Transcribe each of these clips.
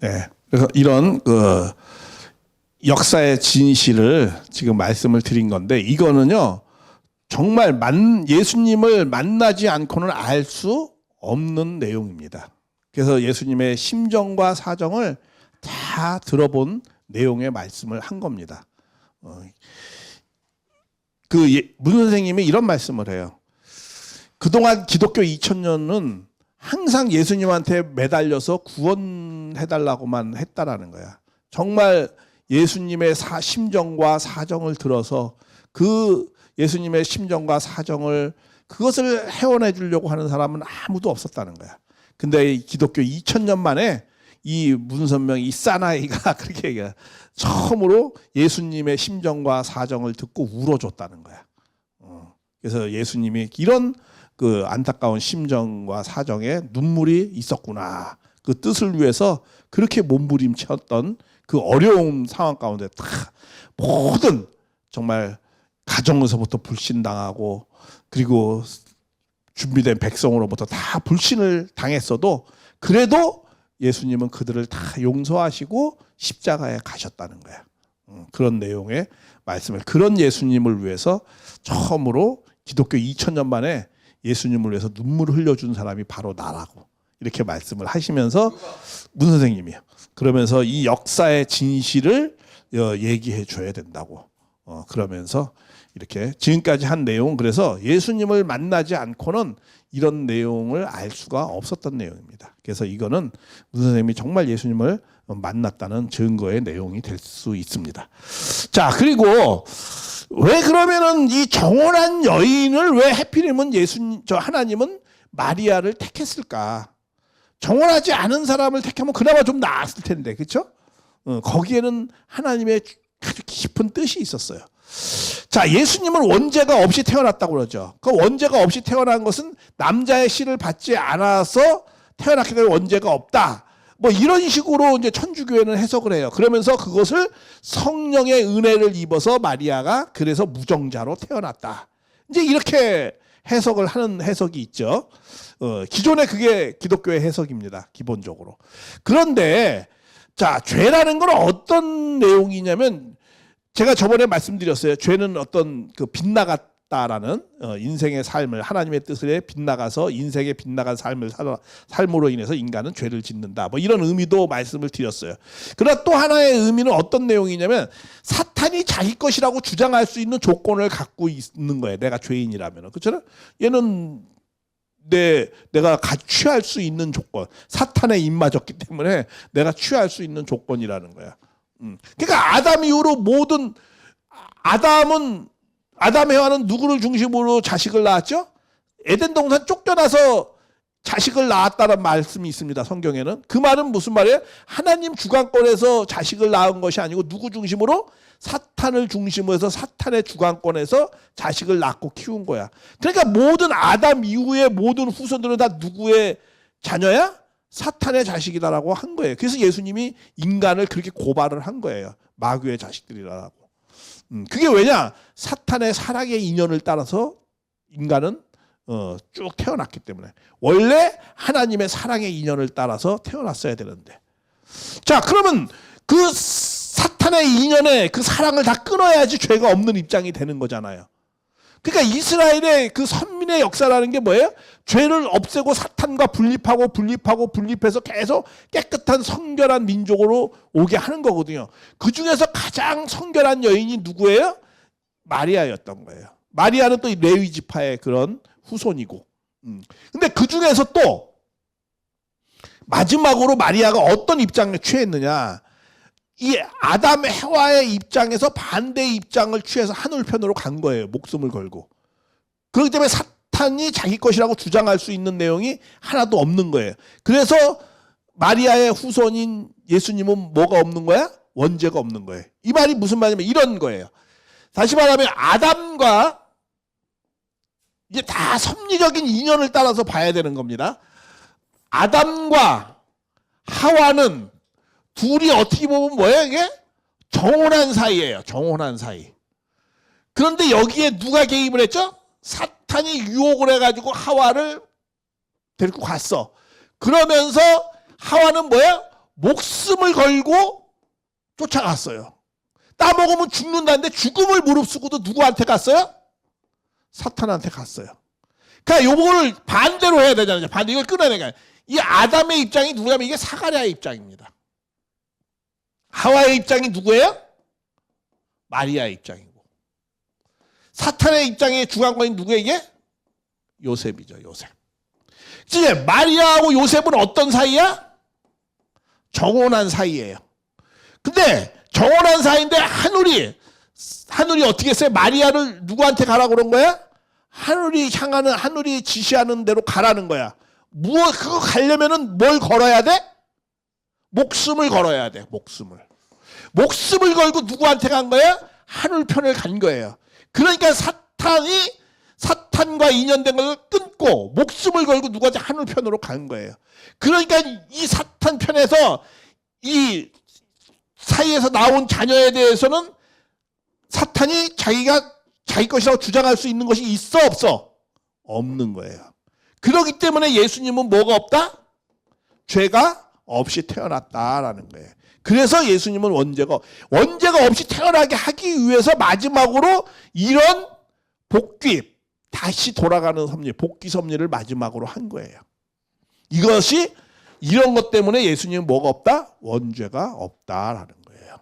네. 그래서 이런 역사의 진실을 지금 말씀을 드린 건데, 이거는요 정말 예수님을 만나지 않고는 알 수 없는 내용입니다. 그래서 예수님의 심정과 사정을 다 들어본 내용의 말씀을 한 겁니다. 문 선생님이 이런 말씀을 해요. 그동안 기독교 2000년은 항상 예수님한테 매달려서 구원해달라고만 했다라는 거야. 정말 예수님의 심정과 사정을 들어서 그 예수님의 심정과 사정을 그것을 회원해 주려고 하는 사람은 아무도 없었다는 거야. 근데 기독교 2000년 만에 이 문선명, 이 사나이가 그렇게 얘기해. 처음으로 예수님의 심정과 사정을 듣고 울어줬다는 거야. 그래서 예수님이 이런 그 안타까운 심정과 사정에 눈물이 있었구나. 그 뜻을 위해서 그렇게 몸부림쳤던 그 어려운 상황 가운데 다 모든 정말 가정에서부터 불신당하고 그리고 준비된 백성으로부터 다 불신을 당했어도 그래도 예수님은 그들을 다 용서하시고 십자가에 가셨다는 거야. 그런 내용의 말씀을, 그런 예수님을 위해서 처음으로 기독교 2000년 만에 예수님을 위해서 눈물을 흘려준 사람이 바로 나라고 이렇게 말씀을 하시면서 문 선생님이요. 그러면서 이 역사의 진실을 얘기해 줘야 된다고 그러면서 이렇게 지금까지 한 내용, 그래서 예수님을 만나지 않고는 이런 내용을 알 수가 없었던 내용입니다. 그래서 이거는 문 선생님이 정말 예수님을 만났다는 증거의 내용이 될 수 있습니다. 자, 그리고 왜 그러면은 이 정혼한 여인을 왜 하필이면 하나님은 마리아를 택했을까? 정혼하지 않은 사람을 택하면 그나마 좀 나았을 텐데, 그렇죠? 거기에는 하나님의 아주 깊은 뜻이 있었어요. 자, 예수님은 원죄가 없이 태어났다고 그러죠. 그 원죄가 없이 태어난 것은 남자의 씨를 받지 않아서 태어났기 때문에 원죄가 없다. 뭐 이런 식으로 이제 천주교회는 해석을 해요. 그러면서 그것을 성령의 은혜를 입어서 마리아가 그래서 무정자로 태어났다. 이제 이렇게 해석을 하는 해석이 있죠. 기존에 그게 기독교의 해석입니다. 기본적으로. 그런데 자, 죄라는 건 어떤 내용이냐면 제가 저번에 말씀드렸어요. 죄는 어떤 그 빗나갔다라는 인생의 삶을 하나님의 뜻에 빗나가서 인생의 빗나간 삶으로 인해서 인간은 죄를 짓는다. 뭐 이런 의미도 말씀을 드렸어요. 그러나 또 하나의 의미는 어떤 내용이냐면 사탄이 자기 것이라고 주장할 수 있는 조건을 갖고 있는 거예요. 내가 죄인이라면. 그렇잖아요. 얘는 내가 취할 수 있는 조건, 사탄에 입맞았기 때문에 내가 취할 수 있는 조건이라는 거야. 그러니까 아담 이후로 모든 아담 해와는 누구를 중심으로 자식을 낳았죠? 에덴 동산 쫓겨나서 자식을 낳았다는 말씀이 있습니다. 성경에는. 그 말은 무슨 말이에요? 하나님 주관권에서 자식을 낳은 것이 아니고 누구 중심으로? 사탄을 중심으로 해서 사탄의 주관권에서 자식을 낳고 키운 거야. 그러니까 모든 아담 이후의 모든 후손들은 다 누구의 자녀야? 사탄의 자식이다라고 한 거예요. 그래서 예수님이 인간을 그렇게 고발을 한 거예요. 마귀의 자식들이라고. 그게 왜냐? 사탄의 사랑의 인연을 따라서 인간은 쭉 태어났기 때문에. 원래 하나님의 사랑의 인연을 따라서 태어났어야 되는데. 자, 그러면 그 사탄의 인연에 그 사랑을 다 끊어야지 죄가 없는 입장이 되는 거잖아요. 그러니까 이스라엘의 그 선민의 역사라는 게 뭐예요? 죄를 없애고 사탄과 분립해서 계속 깨끗한 성결한 민족으로 오게 하는 거거든요. 그 중에서 가장 성결한 여인이 누구예요? 마리아였던 거예요. 마리아는 또 레위 지파의 그런 후손이고. 근데 그 중에서 또 마지막으로 마리아가 어떤 입장에 취했느냐? 이 아담 해와의 입장에서 반대의 입장을 취해서 하늘편으로 간 거예요. 목숨을 걸고. 그렇기 때문에 사탄이 자기 것이라고 주장할 수 있는 내용이 하나도 없는 거예요. 그래서 마리아의 후손인 예수님은 뭐가 없는 거야? 원죄가 없는 거예요. 이 말이 무슨 말이냐면 이런 거예요. 다시 말하면 아담과 이제 다 섭리적인 인연을 따라서 봐야 되는 겁니다. 아담과 하와는 둘이 어떻게 보면 뭐예요? 이게 정혼한 사이예요. 정혼한 사이. 그런데 여기에 누가 개입을 했죠? 사탄이 유혹을 해가지고 하와를 데리고 갔어. 그러면서 하와는 뭐야? 목숨을 걸고 쫓아갔어요. 따먹으면 죽는다는데 죽음을 무릅쓰고도 누구한테 갔어요? 사탄한테 갔어요. 그러니까 요거를 반대로 해야 되잖아요. 반대, 이걸 끊어내니까. 이 아담의 입장이 누구냐면 이게 사가랴의 입장입니다. 하와의 입장이 누구예요? 마리아의 입장이고. 사탄의 입장의 중앙관이 누구에게? 요셉이죠. 요셉. 이제 마리아하고 요셉은 어떤 사이야? 정혼한 사이예요. 근데 정혼한 사이인데 하늘이 어떻게 했어요? 마리아를 누구한테 가라고 그런 거야? 하늘이 지시하는 대로 가라는 거야. 그거 가려면은 뭘 걸어야 돼? 목숨을 걸어야 돼. 목숨을 걸고 누구한테 간 거야? 하늘 편을 간 거예요. 그러니까 사탄과 인연된 걸 끊고 목숨을 걸고 누구한테 하늘 편으로 간 거예요. 그러니까 이 사탄 편에서 이 사이에서 나온 자녀에 대해서는 사탄이 자기 것이라고 주장할 수 있는 것이 있어 없어? 없는 거예요. 그렇기 때문에 예수님은 뭐가 없다? 죄가 없이 태어났다라는 거예요. 그래서 예수님은 원죄가 없이 태어나게 하기 위해서 마지막으로 이런 복귀, 다시 돌아가는 섭리, 복귀 섭리를 마지막으로 한 거예요. 이런 것 때문에 예수님은 뭐가 없다? 원죄가 없다라는 거예요.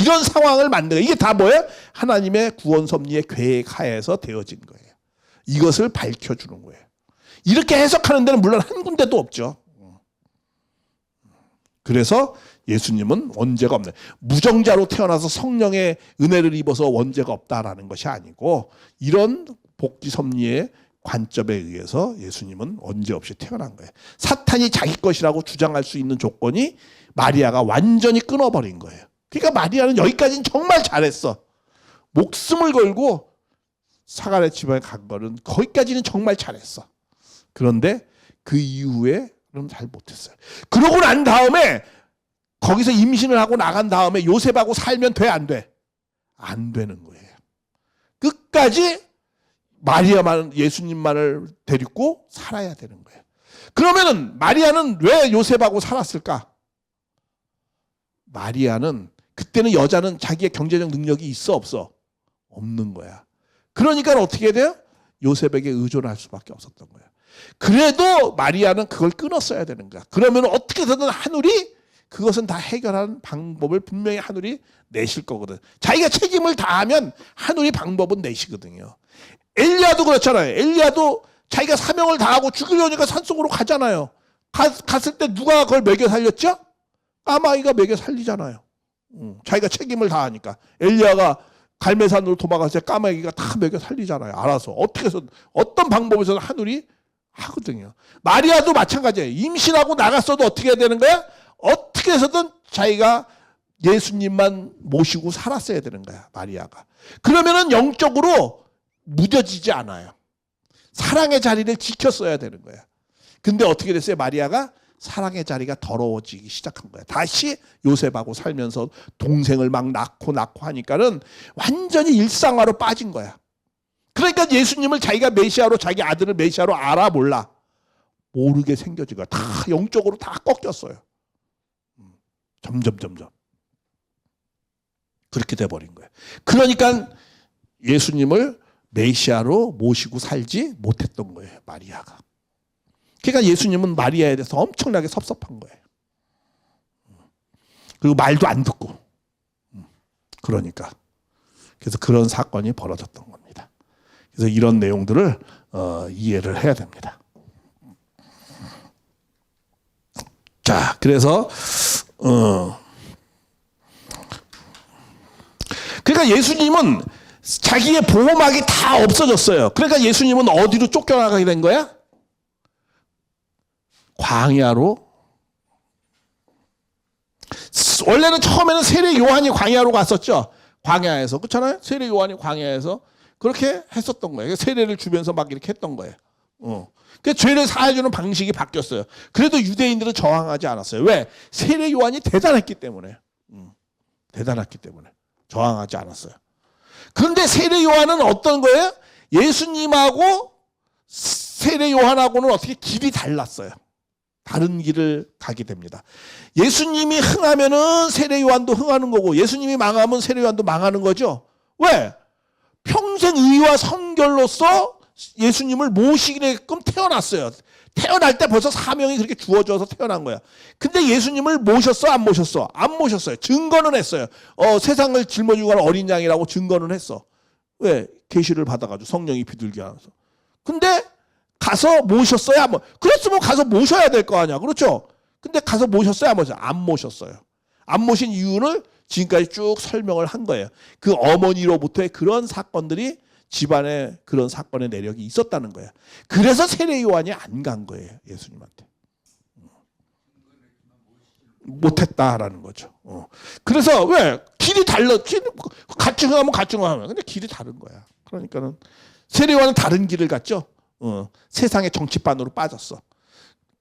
이런 상황을 만드는, 이게 다 뭐예요? 하나님의 구원 섭리의 계획 하에서 되어진 거예요. 이것을 밝혀주는 거예요. 이렇게 해석하는 데는 물론 한 군데도 없죠. 그래서 예수님은 원죄가 없는, 무정자로 태어나서 성령의 은혜를 입어서 원죄가 없다라는 것이 아니고, 이런 복귀 섭리의 관점에 의해서 예수님은 원죄 없이 태어난 거예요. 사탄이 자기 것이라고 주장할 수 있는 조건이 마리아가 완전히 끊어버린 거예요. 그러니까 마리아는 여기까지는 정말 잘했어. 목숨을 걸고 사가랴 집안에 간 거는 거기까지는 정말 잘했어. 그런데 그 이후에는 잘 못했어요. 그러고 난 다음에 거기서 임신을 하고 나간 다음에 요셉하고 살면 돼, 안 돼? 안 되는 거예요. 끝까지 예수님만을 데리고 살아야 되는 거예요. 그러면은 마리아는 왜 요셉하고 살았을까? 마리아는 그때는 여자는 자기의 경제적 능력이 있어 없어? 없는 거야. 그러니까 어떻게 돼요? 요셉에게 의존할 수밖에 없었던 거야. 그래도 마리아는 그걸 끊었어야 되는 거야. 그러면 어떻게 해서든 하늘이 그것은 다 해결하는 방법을 분명히 하늘이 내실 거거든. 자기가 책임을 다하면 하늘이 방법은 내시거든요. 엘리야도 그렇잖아요. 엘리야도 자기가 사명을 다하고 죽으려니까 산속으로 가잖아요. 갔을 때 누가 그걸 먹여 살렸죠? 까마귀가 먹여 살리잖아요. 자기가 책임을 다하니까. 엘리야가 갈매산으로 도망갔을 때 까마귀가 다 먹여 살리잖아요. 알아서 어떻게 해서 어떤 방법에서는 하늘이 하거든요. 마리아도 마찬가지예요. 임신하고 나갔어도 어떻게 해야 되는 거야? 어떻게 해서든 자기가 예수님만 모시고 살았어야 되는 거야, 마리아가. 그러면은 영적으로 무뎌지지 않아요. 사랑의 자리를 지켰어야 되는 거야. 근데 어떻게 됐어요? 마리아가 사랑의 자리가 더러워지기 시작한 거야. 다시 요셉하고 살면서 동생을 막 낳고 하니까는 완전히 일상화로 빠진 거야. 그러니까 예수님을 자기가 메시아로, 자기 아들을 메시아로 알아 몰라? 모르게 생겨진 거야. 다 영적으로 다 꺾였어요. 점점 그렇게 돼버린 거예요. 그러니까 예수님을 메시아로 모시고 살지 못했던 거예요, 마리아가. 그러니까 예수님은 마리아에 대해서 엄청나게 섭섭한 거예요. 그리고 말도 안 듣고. 그러니까. 그래서 그런 사건이 벌어졌던 겁니다. 그래서 이런 내용들을 이해를 해야 됩니다. 자, 그래서 그러니까 예수님은 자기의 보호막이 다 없어졌어요. 그러니까 예수님은 어디로 쫓겨나가게 된 거야? 광야로. 원래는 처음에는 세례 요한이 광야로 갔었죠. 광야에서. 그렇잖아요. 세례 요한이 광야에서 그렇게 했었던 거예요. 세례를 주면서 막 이렇게 했던 거예요. 그 죄를 사해주는 방식이 바뀌었어요. 그래도 유대인들은 저항하지 않았어요. 왜? 세례 요한이 대단했기 때문에. 대단했기 때문에 저항하지 않았어요. 그런데 세례 요한은 어떤 거예요? 예수님하고 세례 요한하고는 어떻게 길이 달랐어요. 다른 길을 가게 됩니다. 예수님이 흥하면은 세례 요한도 흥하는 거고 예수님이 망하면 세례 요한도 망하는 거죠. 왜? 평생 의와 성결로서 예수님을 모시게끔 태어났어요. 태어날 때 벌써 사명이 그렇게 주어져서 태어난 거야. 근데 예수님을 모셨어? 안 모셨어? 안 모셨어요. 증거는 했어요. 세상을 짊어지고 가는 어린 양이라고 증거는 했어. 왜? 계시를 받아가지고 성령이 비둘기 하면서. 근데 가서 모셨어요? 안 그랬으면 가서 모셔야 될 거 아니야. 그렇죠? 근데 가서 모셨어요? 안 모셨어요? 안 모셨어요. 안 모신 이유를 지금까지 쭉 설명을 한 거예요. 그 어머니로부터의 그런 사건들이 집안에 그런 사건의 내력이 있었다는 거야. 그래서 세례 요한이 안 간 거예요. 예수님한테. 못했다라는 거죠. 그래서 왜? 길이 달라. 같이 가면 같이 가면. 근데 길이 다른 거야. 그러니까는 세례 요한은 다른 길을 갔죠. 세상의 정치판으로 빠졌어.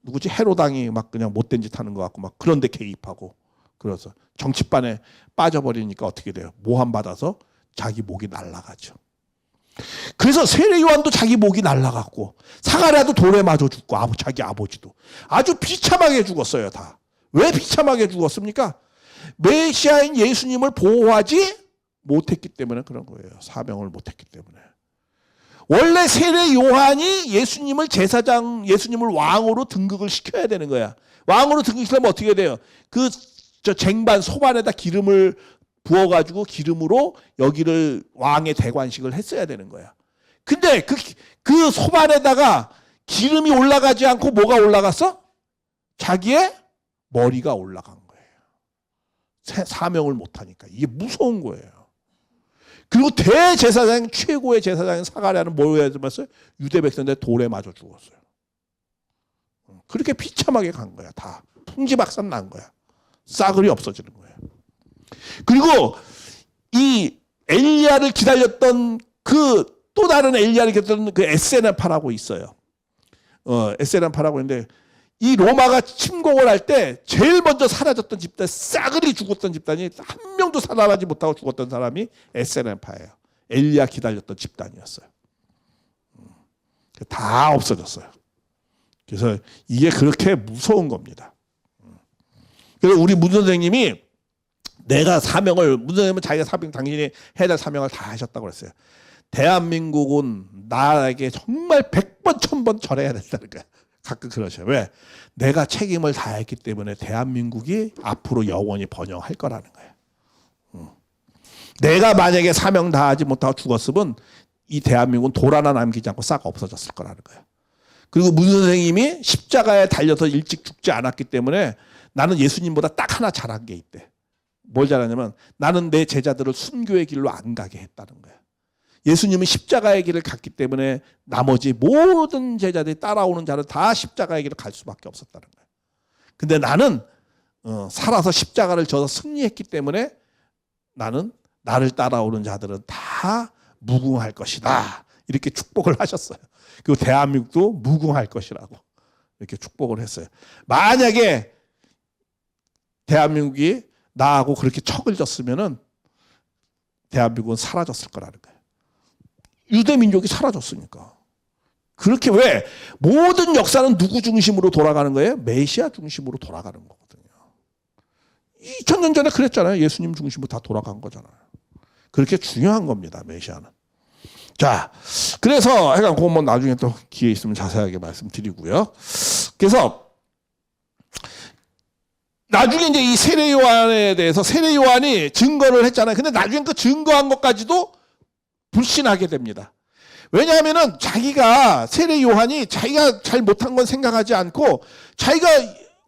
누구지? 헤로당이 막 그냥 못된 짓 하는 것 같고 막 그런 데 개입하고 그래서 정치판에 빠져버리니까 어떻게 돼요? 모함 받아서 자기 목이 날아가죠. 그래서 세례 요한도 자기 목이 날아갔고 사가랴도 돌에 맞아 죽고 자기 아버지도 아주 비참하게 죽었어요. 다. 왜 비참하게 죽었습니까? 메시아인 예수님을 보호하지 못했기 때문에 그런 거예요. 사명을 못했기 때문에. 원래 세례 요한이 예수님을 제사장, 예수님을 왕으로 등극을 시켜야 되는 거야. 왕으로 등극시키려면 어떻게 돼요? 저 쟁반 소반에다 기름을 부어가지고 기름으로 여기를 왕의 대관식을 했어야 되는 거야. 근데 그 소반에다가 기름이 올라가지 않고 뭐가 올라갔어? 자기의 머리가 올라간 거예요. 사명을 못하니까. 이게 무서운 거예요. 그리고 대제사장, 최고의 제사장인 사가랴는 뭐에 맞았어요? 유대 백성들 돌에 맞아 죽었어요. 그렇게 비참하게 간 거야. 다 풍지박산 난 거야. 싸그리 없어지는 거예요. 그리고 이 엘리야를 기다렸던 그 또 다른 엘리야를 기다렸던 그 에세나파라고 있어요. 에세나파라고 있는데 이 로마가 침공을 할 때 제일 먼저 사라졌던 집단, 싸그리 죽었던 집단이 한 명도 살아나지 못하고 죽었던 사람이 에세나파예요. 엘리야 기다렸던 집단이었어요. 다 없어졌어요. 그래서 이게 그렇게 무서운 겁니다. 그래서 우리 문 선생님이 내가 사명을, 문 선생님은 자기가 당신이 해야 될 사명을 다 하셨다고 그랬어요. 대한민국은 나에게 정말 100번, 1000번 절해야 된다는 거야. 가끔 그러셔요. 왜? 내가 책임을 다했기 때문에 대한민국이 앞으로 영원히 번영할 거라는 거예요. 내가 만약에 사명 다하지 못하고 죽었으면 이 대한민국은 돌 하나 남기지 않고 싹 없어졌을 거라는 거예요. 그리고 문 선생님이 십자가에 달려서 일찍 죽지 않았기 때문에 나는 예수님보다 딱 하나 잘한 게 있대. 뭘 잘하냐면 나는 내 제자들을 순교의 길로 안 가게 했다는 거야. 예수님은 십자가의 길을 갔기 때문에 나머지 모든 제자들이 따라오는 자는 다 십자가의 길을 갈 수밖에 없었다는 거야. 근데 나는 살아서 십자가를 져서 승리했기 때문에 나는 나를 따라오는 자들은 다 무궁할 것이다. 이렇게 축복을 하셨어요. 그리고 대한민국도 무궁할 것이라고 이렇게 축복을 했어요. 만약에 대한민국이 나하고 그렇게 척을 졌으면은 대한민국은 사라졌을 거라는 거예요. 유대 민족이 사라졌으니까. 그렇게 왜? 모든 역사는 누구 중심으로 돌아가는 거예요? 메시아 중심으로 돌아가는 거거든요. 2000년 전에 그랬잖아요. 예수님 중심으로 다 돌아간 거잖아요. 그렇게 중요한 겁니다. 메시아는. 자, 그래서 하여간 그건 나중에 또 기회 있으면 자세하게 말씀드리고요. 그래서 나중에 이제 이 세례 요한에 대해서 세례 요한이 증거를 했잖아요. 근데 나중에 그 증거한 것까지도 불신하게 됩니다. 왜냐하면은 자기가 세례 요한이 자기가 잘 못한 건 생각하지 않고 자기가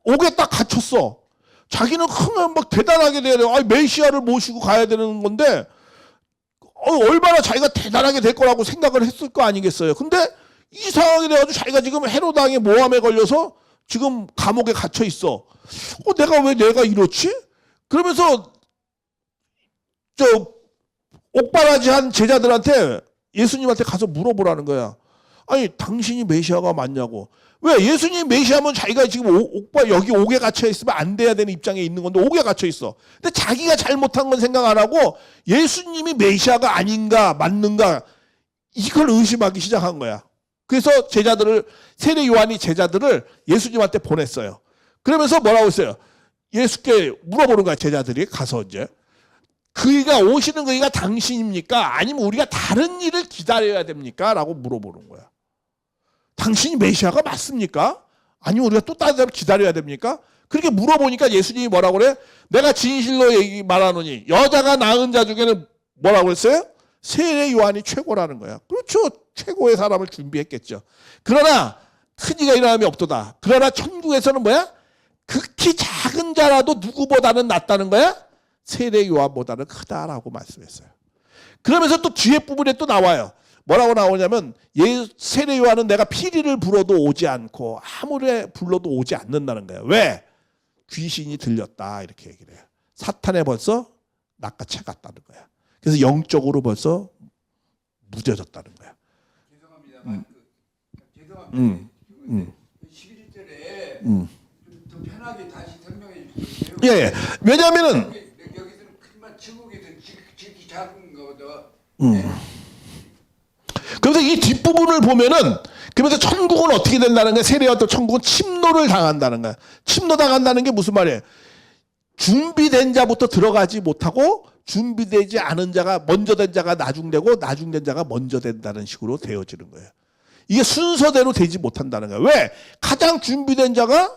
옥에 딱 갇혔어. 자기는 막 대단하게 돼야 돼요. 메시아를 모시고 가야 되는 건데 얼마나 자기가 대단하게 될 거라고 생각을 했을 거 아니겠어요. 근데 이상하게 돼가지고 자기가 지금 헤로당의 모함에 걸려서 지금 감옥에 갇혀 있어. 내가 이렇지? 그러면서 옥바라지한 제자들한테 예수님한테 가서 물어보라는 거야. 아니 당신이 메시아가 맞냐고. 왜? 예수님이 메시아면 자기가 지금 여기 옥에 갇혀 있으면 안 돼야 되는 입장에 있는 건데 옥에 갇혀 있어. 근데 자기가 잘못한 건 생각 안 하고 예수님이 메시아가 아닌가 맞는가 이걸 의심하기 시작한 거야. 그래서 세례 요한이 제자들을 예수님한테 보냈어요. 그러면서 뭐라고 했어요? 예수께 물어보는 거야, 제자들이 가서 이제. 그이가 오시는 그이가 당신입니까? 아니면 우리가 다른 일을 기다려야 됩니까? 라고 물어보는 거야. 당신이 메시아가 맞습니까? 아니면 우리가 또 다른 사람 기다려야 됩니까? 그렇게 물어보니까 예수님이 뭐라고 그래? 내가 진실로 말하노니 여자가 낳은 자 중에는 뭐라고 했어요? 세례 요한이 최고라는 거야. 그렇죠. 최고의 사람을 준비했겠죠. 그러나 큰이가 일어남이 없도다. 그러나 천국에서는 뭐야? 극히 작은 자라도 누구보다는 낫다는 거야? 세례 요한보다는 크다라고 말씀했어요. 그러면서 또 뒤에 부분에 또 나와요. 뭐라고 나오냐면 세례 요한은 내가 피리를 불어도 오지 않고 아무리 불러도 오지 않는다는 거예요. 왜? 귀신이 들렸다 이렇게 얘기를 해요. 사탄에 벌써 낚아채 갔다는 거야. 그래서 영적으로 벌써 무뎌졌다는 거야. 죄송합니다만 죄송합니다. 11절에 좀 더 편하게 다시 설명해 주세요. 예. 왜냐하면은 여기서는 크지만 천국에서 지극히 작은 거거든. 그래서 이 뒷부분을 보면은 그러면서 천국은 어떻게 된다는 거야? 세례와 또 천국은 침노를 당한다는 거야. 침노 당한다는 게 무슨 말이에요? 준비된 자부터 들어가지 못하고 준비되지 않은 자가 먼저 된 자가 나중되고 나중된 자가 먼저 된다는 식으로 되어지는 거예요. 이게 순서대로 되지 못한다는 거야. 왜? 가장 준비된 자가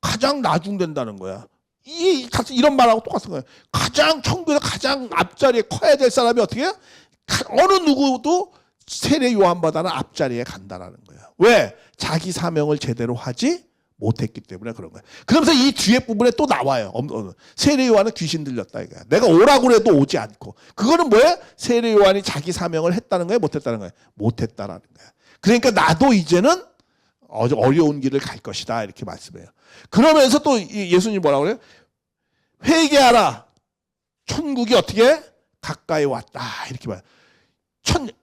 가장 나중된다는 거야. 이런 말하고 똑같은 거예요. 가장 천국에서 가장 앞자리에 커야 될 사람이 어떻게 해요? 어느 누구도 세례 요한보다는 앞자리에 간다라는 거야. 왜? 자기 사명을 제대로 하지 못했기 때문에 그런 거야. 그러면서 이 뒤에 부분에 또 나와요. 세례 요한은 귀신 들렸다 이거야. 내가 오라고 해도 오지 않고. 그거는 뭐야? 세례 요한이 자기 사명을 했다는 거야? 못했다는 거야? 못했다라는 거야. 그러니까 나도 이제는 어려운 길을 갈 것이다 이렇게 말씀해요. 그러면서 또 예수님이 뭐라고 그래요? 회개하라. 천국이 어떻게 가까이 왔다 이렇게 말해요.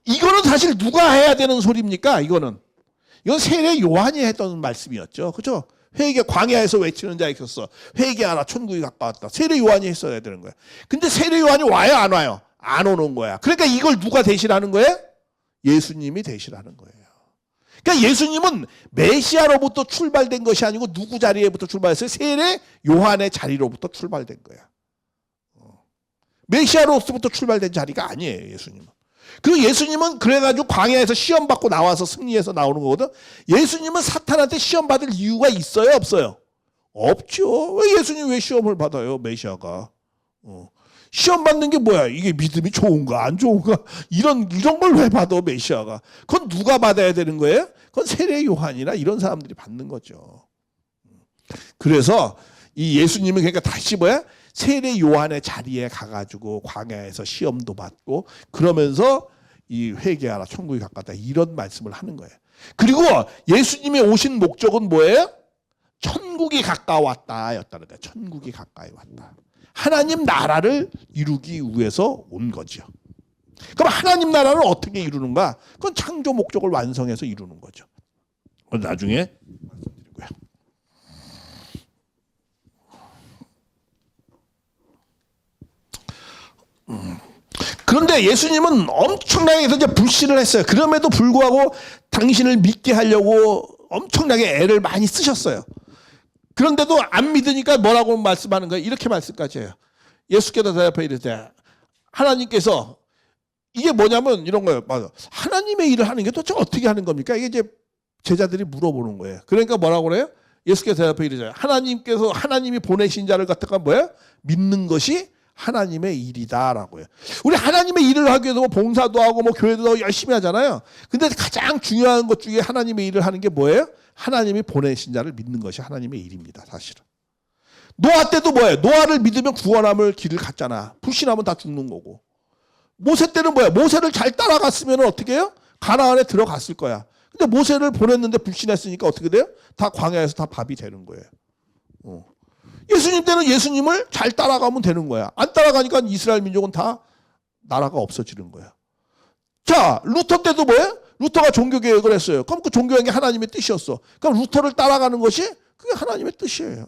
이거는 사실 누가 해야 되는 소리입니까? 이건 세례 요한이 했던 말씀이었죠. 그죠? 광야에서 외치는 자가 있었어. 회개하라, 천국이 가까웠다. 세례 요한이 했어야 되는 거야. 근데 세례 요한이 와요, 안 와요? 안 오는 거야. 그러니까 이걸 누가 대신하는 거예요? 예수님이 대신하는 거예요. 그러니까 예수님은 메시아로부터 출발된 것이 아니고 누구 자리에부터 출발했어요? 세례 요한의 자리로부터 출발된 거야. 메시아로부터 출발된 자리가 아니에요, 예수님은. 그리고 예수님은 그래가지고 광야에서 시험 받고 나와서 승리해서 나오는 거거든. 예수님은 사탄한테 시험 받을 이유가 있어요, 없어요? 없죠. 왜 예수님 왜 시험을 받아요, 메시아가? 시험 받는 게 뭐야? 이게 믿음이 좋은가 안 좋은가? 이런 걸 왜 받아, 메시아가? 그건 누가 받아야 되는 거예요? 그건 세례 요한이나 이런 사람들이 받는 거죠. 그래서 이 예수님은 그러니까 다시 뭐야? 세례 요한의 자리에 가가지고 광야에서 시험도 받고 그러면서 이 회개하라 천국이 가깝다 이런 말씀을 하는 거예요. 그리고 예수님이 오신 목적은 뭐예요? 천국이 가까웠다 였다는 거예요. 천국이 가까이 왔다. 하나님 나라를 이루기 위해서 온 거죠. 그럼 하나님 나라를 어떻게 이루는가? 그건 창조 목적을 완성해서 이루는 거죠. 나중에 말씀드리고요. 그런데 예수님은 엄청나게 이제 불신을 했어요. 그럼에도 불구하고 당신을 믿게 하려고 엄청나게 애를 많이 쓰셨어요. 그런데도 안 믿으니까 뭐라고 말씀하는 거예요? 이렇게 말씀까지 해요. 예수께서 대답해 이르되 하나님께서 이게 뭐냐면 이런 거예요. 맞아. 하나님의 일을 하는 게 도대체 어떻게 하는 겁니까? 이게 이제 제자들이 물어보는 거예요. 그러니까 뭐라고 그래요? 예수께서 대답해 이르되 하나님이 보내신 자를 갖다가 뭐야? 믿는 것이 하나님의 일이다라고 해요. 우리 하나님의 일을 하기 위해서 뭐 봉사도 하고 뭐 교회도 열심히 하잖아요. 근데 가장 중요한 것 중에 하나님의 일을 하는 게 뭐예요? 하나님이 보내신 자를 믿는 것이 하나님의 일입니다. 사실은. 노아 때도 뭐예요? 노아를 믿으면 구원함을 길을 갔잖아. 불신하면 다 죽는 거고. 모세 때는 뭐예요? 모세를 잘 따라갔으면 어떻게 해요? 가나안에 들어갔을 거야. 근데 모세를 보냈는데 불신했으니까 어떻게 돼요? 다 광야에서 다 밥이 되는 거예요. 예수님 때는 예수님을 잘 따라가면 되는 거야. 안 따라가니까 이스라엘 민족은 다 나라가 없어지는 거야. 자, 루터 때도 뭐예요? 루터가 종교개혁을 했어요. 그럼 그 종교개혁이 하나님의 뜻이었어. 그럼 루터를 따라가는 것이 그게 하나님의 뜻이에요.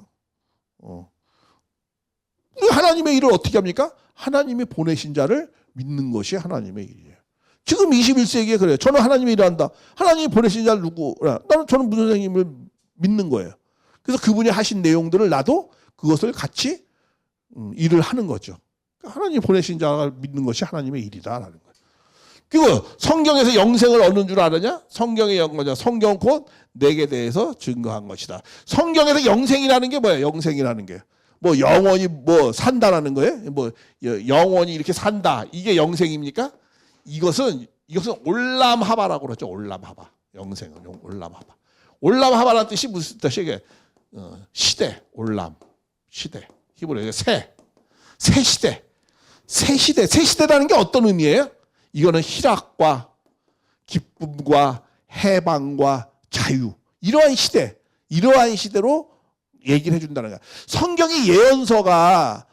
하나님의 일을 어떻게 합니까? 하나님이 보내신 자를 믿는 것이 하나님의 일이에요. 지금 21세기에 그래요. 저는 하나님이 일한다. 하나님이 보내신 자를 누구라. 저는 무슨 선생님을 믿는 거예요. 그래서 그분이 하신 내용들을 나도 그것을 같이 일을 하는 거죠. 하나님이 보내신 자를 믿는 것이 하나님의 일이다라는 거예요. 그리고 성경에서 영생을 얻는 줄 아느냐? 성경의 영거냐? 성경 곧 내게 대해서 증거한 것이다. 성경에서 영생이라는 게 뭐예요? 영생이라는 게. 뭐 영원히 뭐 산다라는 거예요? 뭐 영원히 이렇게 산다. 이게 영생입니까? 이것은 올람하바라고 그러죠. 올람하바. 영생은 올람하바. 올람하바라는 뜻이 무슨 뜻이에요? 시대, 올람, 시대. 히브리어에 새 시대. 새 시대라는 게 어떤 의미예요? 이거는 희락과 기쁨과 해방과 자유. 이러한 시대로 얘기를 해준다는 거야. 성경의 예언서가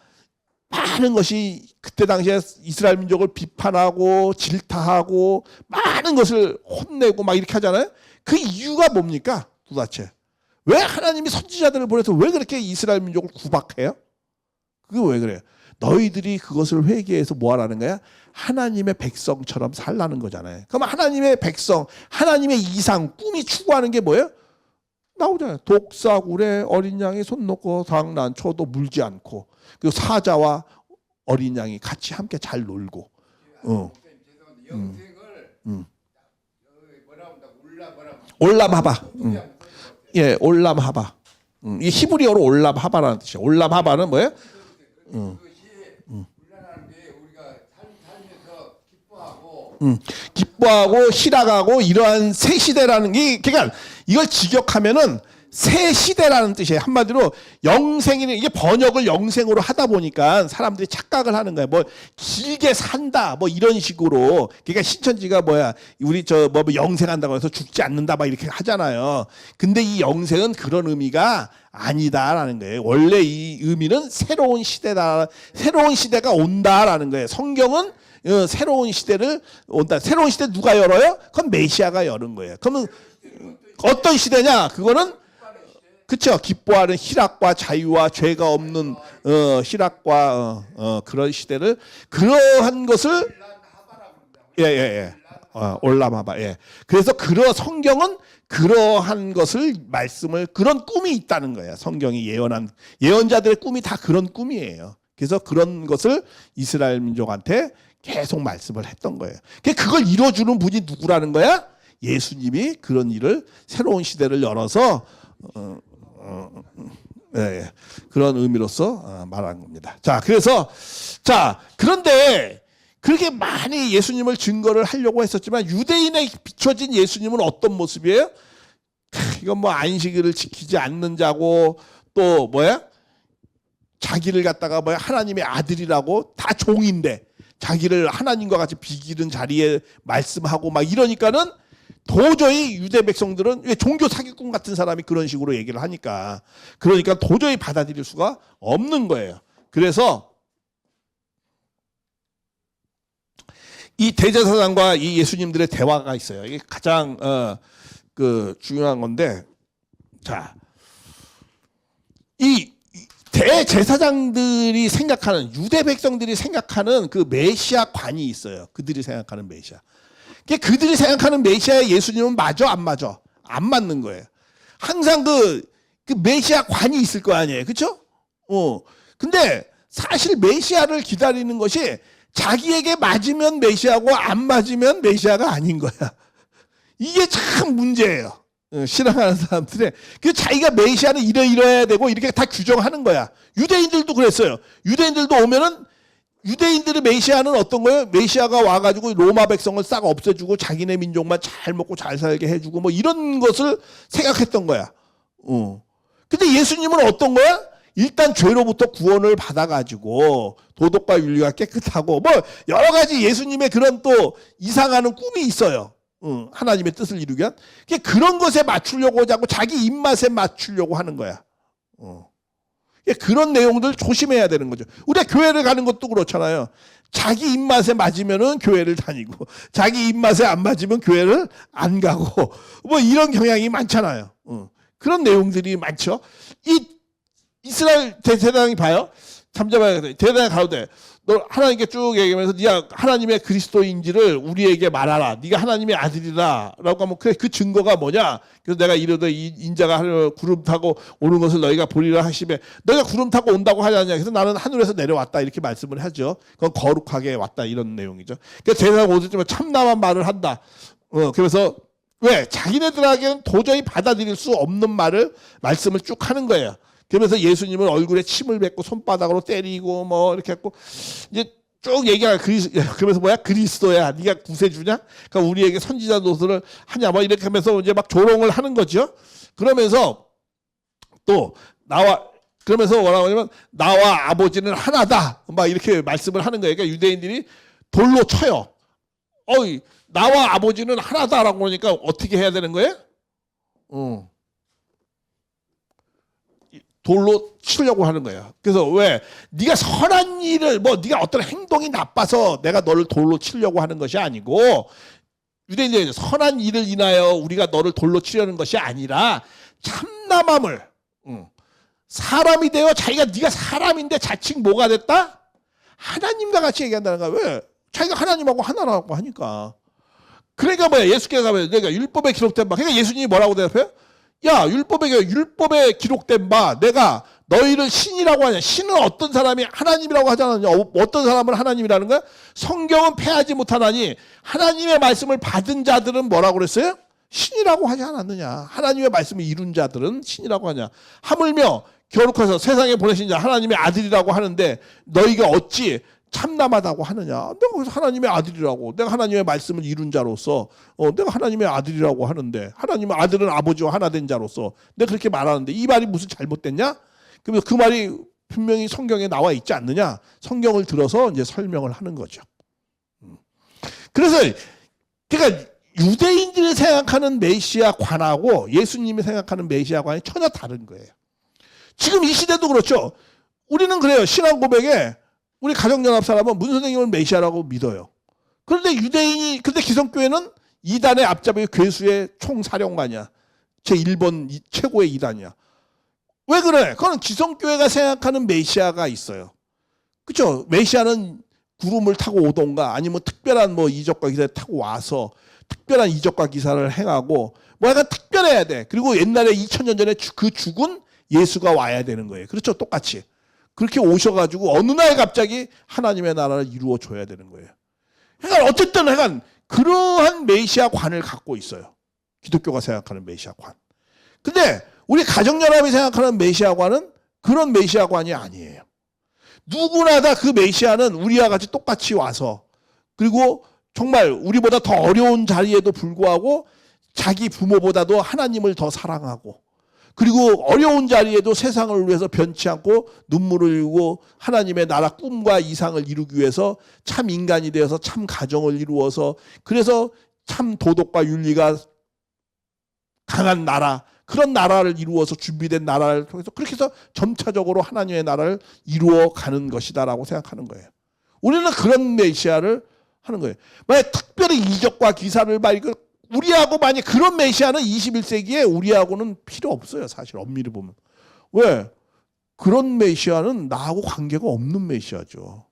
많은 것이 그때 당시에 이스라엘 민족을 비판하고 질타하고 많은 것을 혼내고 막 이렇게 하잖아요. 그 이유가 뭡니까? 도대체 왜 하나님이 선지자들을 보내서 왜 그렇게 이스라엘 민족을 구박해요? 그게 왜 그래요? 너희들이 그것을 회개해서 뭐 하라는 거야? 하나님의 백성처럼 살라는 거잖아요. 그럼 하나님의 백성, 하나님의 이상, 꿈이 추구하는 게 뭐예요? 나오잖아요. 독사굴에 어린 양이 손 놓고 장난쳐도 물지 않고, 그리고 사자와 어린 양이 같이 함께 잘 놀고. 영생을 올람하바. 예, 올람하바. 이 히브리어로 올람하바라는 뜻이에요. 올람하바는 뭐예요? 기뻐하고 희락하고 이러한 새 시대라는 게, 그러니까 이걸 직역하면은 새 시대라는 뜻이에요. 한마디로 영생이는, 이게 번역을 영생으로 하다 보니까 사람들이 착각을 하는 거예요. 뭐 길게 산다 뭐 이런 식으로. 그러니까 신천지가 뭐야, 우리 뭐 영생한다고 해서 죽지 않는다 막 이렇게 하잖아요. 근데 이 영생은 그런 의미가 아니다라는 거예요. 원래 이 의미는 새로운 시대다, 새로운 시대가 온다라는 거예요. 성경은 새로운 시대를 온다. 새로운 시대 누가 열어요? 그건 메시아가 여는 거예요. 그러면 어떤 시대냐? 그거는 그렇죠. 기뻐하는 희락과 자유와 죄가 없는 희락과 그런 시대를, 그러한 것을 올람하바. 예. 그래서 성경은 그러한 것을 말씀을, 그런 꿈이 있다는 거예요. 성경이 예언한 예언자들의 꿈이 다 그런 꿈이에요. 그래서 그런 것을 이스라엘 민족한테 계속 말씀을 했던 거예요. 그걸 이루어주는 분이 누구라는 거야? 예수님이 그런 일을, 새로운 시대를 열어서 그런 의미로서 말한 겁니다. 자, 그런데 그렇게 많이 예수님을 증거를 하려고 했었지만 유대인에 비춰진 예수님은 어떤 모습이에요? 이건 뭐 안식일을 지키지 않는 자고, 또 뭐야? 자기를 갖다가 뭐야? 하나님의 아들이라고, 다 종인데 자기를 하나님과 같이 비기는 자리에 말씀하고 막 이러니까는 도저히 유대 백성들은, 왜 종교 사기꾼 같은 사람이 그런 식으로 얘기를 하니까, 그러니까 도저히 받아들일 수가 없는 거예요. 그래서 이 대제사장과 이 예수님들의 대화가 있어요. 이게 가장 중요한 건데, 자, 이 대제사장들이 생각하는, 유대 백성들이 생각하는 그 메시아관이 있어요. 그들이 생각하는 메시아. 그들이 생각하는 메시아의 예수님은 맞아, 안 맞아? 안 맞는 거예요. 항상 그 메시아관이 있을 거 아니에요. 그렇죠? 근데 사실 메시아를 기다리는 것이 자기에게 맞으면 메시아고 안 맞으면 메시아가 아닌 거야. 이게 참 문제예요. 신앙하는 사람들의, 자기가 메시아는 이래야 되고 이렇게 다 규정하는 거야. 유대인들도 그랬어요. 유대인들도 오면은, 유대인들의 메시아는 어떤 거예요? 메시아가 와가지고 로마 백성을 싹 없애주고 자기네 민족만 잘 먹고 잘 살게 해주고 뭐 이런 것을 생각했던 거야. 근데 예수님은 어떤 거야? 일단 죄로부터 구원을 받아가지고 도덕과 윤리가 깨끗하고 뭐 여러 가지 예수님의 그런 또 이상하는 꿈이 있어요. 하나님의 뜻을 이루기 위한. 그런 것에 맞추려고 하고 자기 입맛에 맞추려고 하는 거야. 그런 내용들 조심해야 되는 거죠. 우리가 교회를 가는 것도 그렇잖아요. 자기 입맛에 맞으면은 교회를 다니고, 자기 입맛에 안 맞으면 교회를 안 가고, 뭐 이런 경향이 많잖아요. 그런 내용들이 많죠. 이 이스라엘 대제사장이 봐요. 잠잠하게 대단히 가로되 너 하나님께 쭉 얘기하면서 네가 하나님의 그리스도인지를 우리에게 말하라. 네가 하나님의 아들이라 라고 하면 그 증거가 뭐냐. 그래서 내가 이르되 이 인자가 구름 타고 오는 것을 너희가 보리라 하시매 너희가 구름 타고 온다고 하지 않냐. 그래서 나는 하늘에서 내려왔다 이렇게 말씀을 하죠. 그건 거룩하게 왔다 이런 내용이죠. 그러니까 세상 오셨지만 참남한 말을 한다. 그래서 왜? 자기네들에게는 도저히 받아들일 수 없는 말씀을 쭉 하는 거예요. 그러면서 예수님을 얼굴에 침을 뱉고 손바닥으로 때리고 뭐 이렇게 했고 이제 쭉 얘기하고 그러면서 뭐야? 그리스도야. 네가 구세주냐? 그러니까 우리에게 선지자 노릇을 하냐? 뭐 이렇게 하면서 이제 막 조롱을 하는 거죠. 그러면서 또 그러면서 뭐라고 하냐면 나와 아버지는 하나다. 막 이렇게 말씀을 하는 거예요. 그러니까 유대인들이 돌로 쳐요. 나와 아버지는 하나다라고 그러니까 어떻게 해야 되는 거예요? 돌로 치려고 하는 거예요. 그래서 왜? 네가 선한 일을 네가 어떤 행동이 나빠서 내가 너를 돌로 치려고 하는 것이 아니고 유대인들이 선한 일을 인하여 우리가 너를 돌로 치려는 것이 아니라 참남함을 사람이 되어 네가 사람인데 자칭 뭐가 됐다? 하나님과 같이 얘기한다는 거야. 왜? 자기가 하나님하고 하나라고 하니까. 그러니까 뭐야? 예수께서 가면 내가 율법에 기록된 바. 그러니까 예수님이 뭐라고 대답해요? 야, 율법에 기록된 바 내가 너희를 신이라고 하냐. 신은 어떤 사람이 하나님이라고 하지 않았냐. 어떤 사람을 하나님이라는 거야? 성경은 패하지 못하나니 하나님의 말씀을 받은 자들은 뭐라고 그랬어요? 신이라고 하지 않았느냐. 하나님의 말씀을 이룬 자들은 신이라고 하냐. 하물며 거룩해서 세상에 보내신 자 하나님의 아들이라고 하는데 너희가 어찌 참남하다고 하느냐. 내가 그래서 하나님의 아들이라고. 내가 하나님의 말씀을 이룬 자로서 내가 하나님의 아들이라고 하는데 하나님의 아들은 아버지와 하나 된 자로서 내가 그렇게 말하는데 이 말이 무슨 잘못됐냐? 그러면서 그 말이 분명히 성경에 나와 있지 않느냐? 성경을 들어서 이제 설명을 하는 거죠. 그래서 그러니까 유대인들이 생각하는 메시아관하고 예수님이 생각하는 메시아관이 전혀 다른 거예요. 지금 이 시대도 그렇죠. 우리는 그래요. 신앙 고백에 우리 가정연합 사람은 문 선생님을 메시아라고 믿어요. 그런데 근데 기성교회는 이단의 앞잡이 괴수의 총사령관이야. 제1번 최고의 이단이야. 왜 그래? 그건 기성교회가 생각하는 메시아가 있어요. 그렇죠? 메시아는 구름을 타고 오던가 아니면 특별한 이적과 기사를 타고 와서 특별한 이적과 기사를 행하고 약간 특별해야 돼. 그리고 옛날에 2000년 전에 그 죽은 예수가 와야 되는 거예요. 그렇죠? 똑같이. 그렇게 오셔가지고 어느 날 갑자기 하나님의 나라를 이루어 줘야 되는 거예요. 그러니까 어쨌든 그러한 메시아관을 갖고 있어요. 기독교가 생각하는 메시아관. 근데 우리 가정연합이 생각하는 메시아관은 그런 메시아관이 아니에요. 누구나 다 그 메시아는 우리와 같이 똑같이 와서 그리고 정말 우리보다 더 어려운 자리에도 불구하고 자기 부모보다도 하나님을 더 사랑하고 그리고 어려운 자리에도 세상을 위해서 변치 않고 눈물을 흘리고 하나님의 나라 꿈과 이상을 이루기 위해서 참 인간이 되어서 참 가정을 이루어서 그래서 참 도덕과 윤리가 강한 나라 그런 나라를 이루어서 준비된 나라를 통해서 그렇게 해서 점차적으로 하나님의 나라를 이루어가는 것이다라고 생각하는 거예요. 우리는 그런 메시아를 하는 거예요. 만약 특별히 이적과 기사를 말이고 우리하고 만약 그런 메시아는 21세기에 우리하고는 필요 없어요. 사실 엄밀히 보면. 왜? 그런 메시아는 나하고 관계가 없는 메시아죠.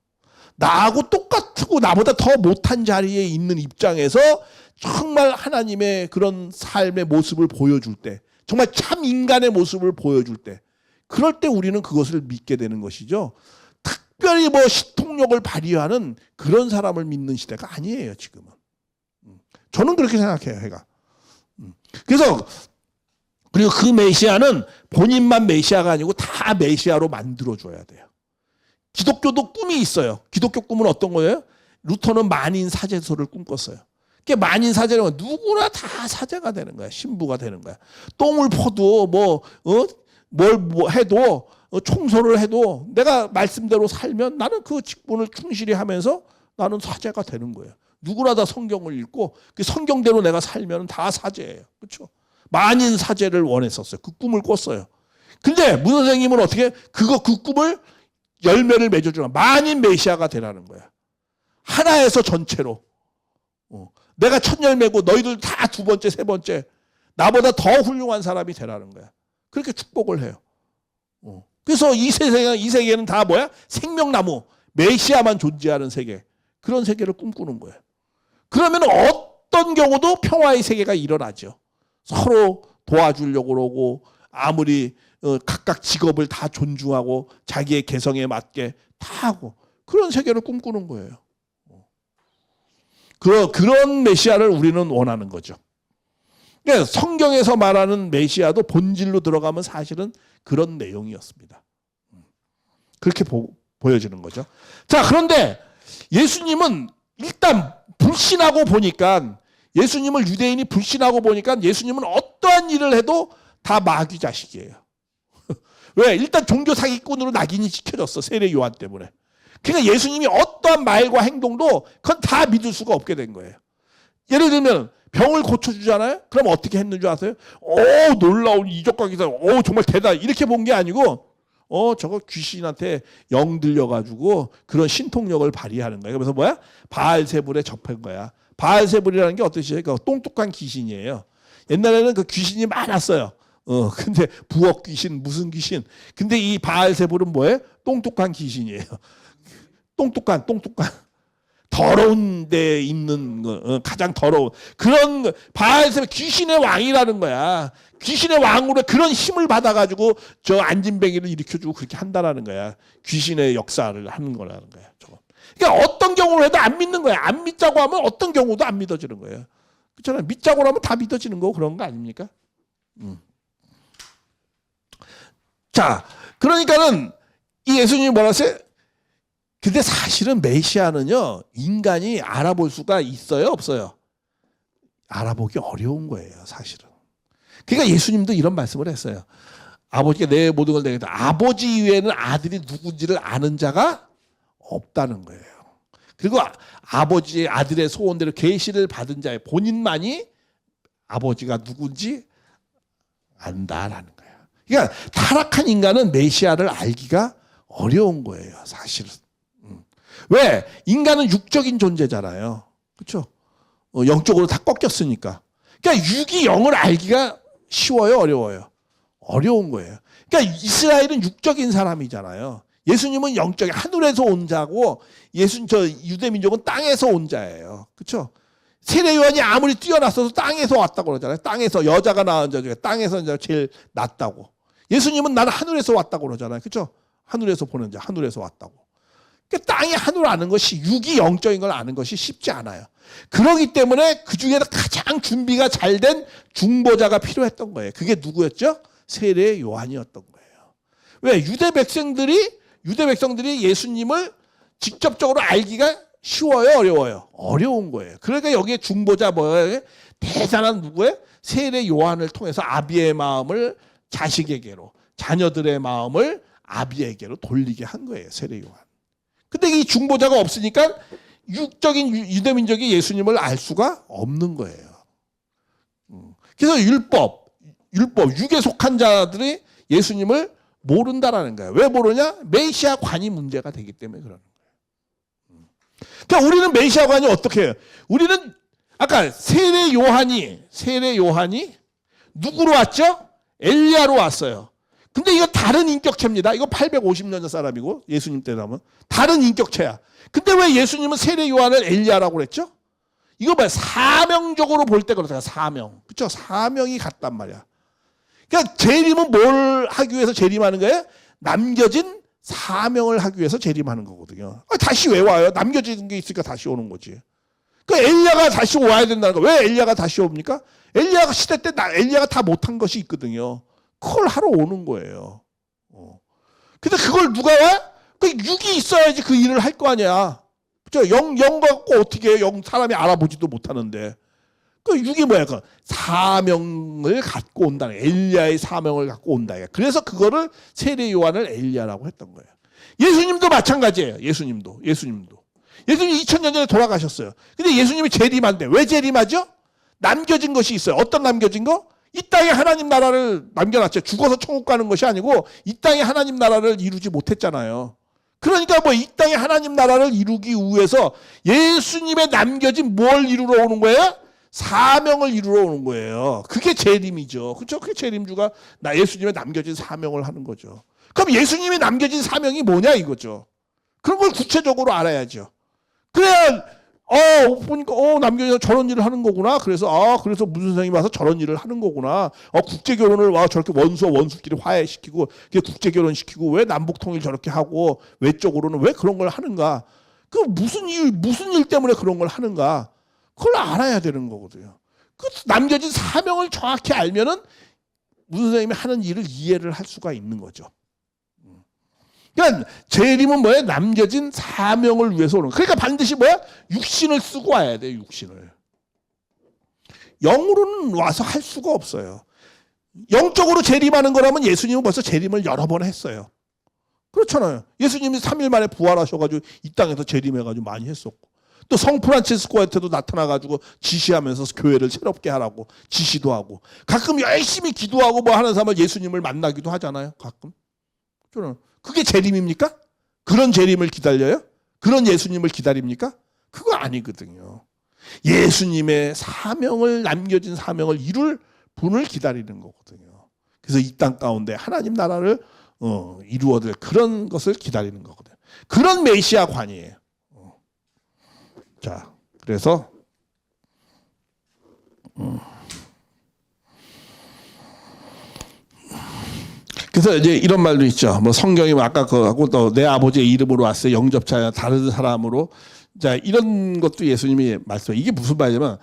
나하고 똑같고 나보다 더 못한 자리에 있는 입장에서 정말 하나님의 그런 삶의 모습을 보여줄 때 정말 참 인간의 모습을 보여줄 때 그럴 때 우리는 그것을 믿게 되는 것이죠. 특별히 시통력을 발휘하는 그런 사람을 믿는 시대가 아니에요. 지금은. 저는 그렇게 생각해요. 해가. 그래서 그리고 그 메시아는 본인만 메시아가 아니고 다 메시아로 만들어줘야 돼요. 기독교도 꿈이 있어요. 기독교 꿈은 어떤 거예요? 루터는 만인 사제소를 꿈꿨어요. 그게 만인 사제는 누구나 다 사제가 되는 거야. 신부가 되는 거야. 똥을 퍼도 뭘 해도 청소를 해도 내가 말씀대로 살면 나는 그 직분을 충실히 하면서 나는 사제가 되는 거예요. 누구나 다 성경을 읽고 그 성경대로 내가 살면 다 사제예요. 그렇죠? 만인 사제를 원했었어요. 그 꿈을 꿨어요. 근데 문 선생님은 어떻게 그 꿈을 열매를 맺어주는 만인 메시아가 되라는 거야. 하나에서 전체로. 내가 첫 열매고 너희들 다 두 번째, 세 번째 나보다 더 훌륭한 사람이 되라는 거야. 그렇게 축복을 해요. 그래서 이 세계는 다 뭐야? 생명나무, 메시아만 존재하는 세계. 그런 세계를 꿈꾸는 거예요. 그러면 어떤 경우도 평화의 세계가 일어나죠. 서로 도와주려고 그러고 아무리 각각 직업을 다 존중하고 자기의 개성에 맞게 다 하고 그런 세계를 꿈꾸는 거예요. 그런 메시아를 우리는 원하는 거죠. 그러니까 성경에서 말하는 메시아도 본질로 들어가면 사실은 그런 내용이었습니다. 그렇게 보여지는 거죠. 자, 그런데 예수님은 일단 불신하고 보니까 예수님을 유대인이 불신하고 보니까 예수님은 어떠한 일을 해도 다 마귀 자식이에요. 왜? 일단 종교 사기꾼으로 낙인이 찍혀졌어. 세례 요한 때문에. 그러니까 예수님이 어떠한 말과 행동도 그건 다 믿을 수가 없게 된 거예요. 예를 들면 병을 고쳐주잖아요. 그럼 어떻게 했는 줄 아세요? 놀라운 이적과 기사. 정말 대단. 이렇게 본 게 아니고 저거 귀신한테 영 들려가지고 그런 신통력을 발휘하는 거예요. 그래서 뭐야? 바알세불에 접한 거야. 바알세불이라는 게 어떤 뜻이에요? 똑똑한 귀신이에요. 옛날에는 그 귀신이 많았어요. 근데 부엌 귀신, 무슨 귀신. 근데 이 바알세불은 뭐예요? 똑똑한 귀신이에요. 똑똑한. 더러운 데 있는 거, 가장 더러운. 그런 거, 바알세불 귀신의 왕이라는 거야. 귀신의 왕으로 그런 힘을 받아가지고 저 안진뱅이를 일으켜주고 그렇게 한다라는 거야. 귀신의 역사를 하는 거라는 거야. 저거. 그러니까 어떤 경우로 해도 안 믿는 거야. 안 믿자고 하면 어떤 경우도 안 믿어지는 거예요. 그렇잖아요. 믿자고 하면 다 믿어지는 거고 그런 거 아닙니까? 자, 그러니까는 이 예수님이 뭐라 했어요? 근데 사실은 메시아는요, 인간이 알아볼 수가 있어요, 없어요? 알아보기 어려운 거예요, 사실은. 그러니까 예수님도 이런 말씀을 했어요. 아버지가 내 모든 걸 내겠다. 아버지 이외에는 아들이 누군지를 아는 자가 없다는 거예요. 그리고 아버지의 아들의 소원대로 계시를 받은 자의 본인만이 아버지가 누군지 안다라는 거예요. 그러니까 타락한 인간은 메시아를 알기가 어려운 거예요, 사실은. 왜? 인간은 육적인 존재잖아요. 그렇죠? 영적으로 다 꺾였으니까. 그러니까 육이 영을 알기가 쉬워요, 어려워요? 어려운 거예요. 그러니까 이스라엘은 육적인 사람이잖아요. 예수님은 영적인 하늘에서 온 자고 유대 민족은 땅에서 온 자예요. 그렇죠? 세례 요한이 아무리 뛰어났어도 땅에서 왔다고 그러잖아요. 땅에서 여자가 낳은 자 중에 땅에서 이제 제일 낫다고. 예수님은 나는 하늘에서 왔다고 그러잖아요. 그렇죠? 하늘에서 보낸 자, 하늘에서 왔다고. 그러니까 땅의 하늘을 아는 것이 육이 영적인 걸 아는 것이 쉽지 않아요. 그렇기 때문에 그 중에서 가장 준비가 잘 된 중보자가 필요했던 거예요. 그게 누구였죠? 세례 요한이었던 거예요. 왜? 유대 백성들이 예수님을 직접적으로 알기가 쉬워요, 어려워요? 어려운 거예요. 그러니까 여기에 중보자 뭐예요? 대단한 누구예요? 세례 요한을 통해서 아비의 마음을 자식에게로, 자녀들의 마음을 아비에게로 돌리게 한 거예요, 세례 요한. 근데 이 중보자가 없으니까 육적인 유대민족이 예수님을 알 수가 없는 거예요. 그래서 율법, 육에 속한 자들이 예수님을 모른다라는 거예요. 왜 모르냐? 메시아관이 문제가 되기 때문에 그러는 거예요. 그러니까 우리는 메시아관이 어떻게 해요? 우리는 아까 세례 요한이 누구로 왔죠? 엘리야로 왔어요. 근데 이거 다른 인격체입니다. 이거 850년 전 사람이고 예수님 때 나면 다른 인격체야. 근데 왜 예수님은 세례 요한을 엘리야라고 그랬죠? 이거 봐요. 사명적으로 볼 때 그렇잖아요. 사명. 그렇죠? 사명이 같단 말이야. 그러니까 재림은 뭘 하기 위해서 재림하는 거예요? 남겨진 사명을 하기 위해서 재림하는 거거든요. 다시 왜 와요? 남겨진 게 있으니까 다시 오는 거지. 그러니까 엘리야가 다시 와야 된다는 거. 왜 엘리야가 다시 옵니까? 엘리야가 시대 때 엘리야가 다 못한 것이 있거든요. 그걸 하러 오는 거예요. 근데 그걸 누가 와? 그 육이 있어야지 그 일을 할 거 아니야. 그죠? 영 갖고 어떻게 해요? 사람이 알아보지도 못하는데. 그 육이 뭐야? 그 사명을 갖고 온다는 거야. 엘리야의 사명을 갖고 온다. 그래서 그거를 세례 요한을 엘리야라고 했던 거예요. 예수님도 마찬가지예요. 예수님도. 예수님이 2000년 전에 돌아가셨어요. 근데 예수님이 재림한대. 왜 재림하죠? 남겨진 것이 있어요. 어떤 남겨진 거? 이 땅에 하나님 나라를 남겨놨죠. 죽어서 천국 가는 것이 아니고 이 땅에 하나님 나라를 이루지 못했잖아요. 그러니까 뭐 이 땅에 하나님 나라를 이루기 위해서 예수님의 남겨진 뭘 이루러 오는 거예요? 사명을 이루러 오는 거예요. 그게 재림이죠. 그렇죠? 그게 재림주가 예수님의 남겨진 사명을 하는 거죠. 그럼 예수님이 남겨진 사명이 뭐냐 이거죠. 그런 걸 구체적으로 알아야죠. 그래야 보니까 남겨져 저런 일을 하는 거구나. 그래서 그래서 무슨 선생님이 와서 저런 일을 하는 거구나. 국제 결혼을 와 저렇게 원수와 원수끼리 화해시키고 국제 결혼 시키고 왜 남북 통일 저렇게 하고 외적으로는 왜 그런 걸 하는가? 그 무슨 일 때문에 그런 걸 하는가? 그걸 알아야 되는 거거든요. 그 남겨진 사명을 정확히 알면은 무슨 선생님이 하는 일을 이해를 할 수가 있는 거죠. 그러니까 재림은 뭐예요? 남겨진 사명을 위해서 오는. 그러니까 반드시 뭐야? 육신을 쓰고 와야 돼. 육신을. 영으로는 와서 할 수가 없어요. 영적으로 재림하는 거라면 예수님은 벌써 재림을 여러 번 했어요. 그렇잖아요. 예수님이 3일 만에 부활하셔가지고 이 땅에서 재림해가지고 많이 했었고, 또 성 프란치스코한테도 나타나가지고 지시하면서 교회를 새롭게 하라고 지시도 하고, 가끔 열심히 기도하고 뭐 하는 사람을 예수님을 만나기도 하잖아요. 가끔. 저는 그게 재림입니까? 그런 재림을 기다려요? 그런 예수님을 기다립니까? 그거 아니거든요. 예수님의 사명을 남겨진 사명을 이룰 분을 기다리는 거거든요. 그래서 이 땅 가운데 하나님 나라를 이루어질 그런 것을 기다리는 거거든요. 그런 메시아관이에요. 자, 그래서 그래서 이제 이런 말도 있죠. 뭐 성경이 아까 그하고 또 내 아버지의 이름으로 왔어요. 영접자야 다른 사람으로. 자, 이런 것도 예수님이 말씀해. 이게 무슨 말이냐면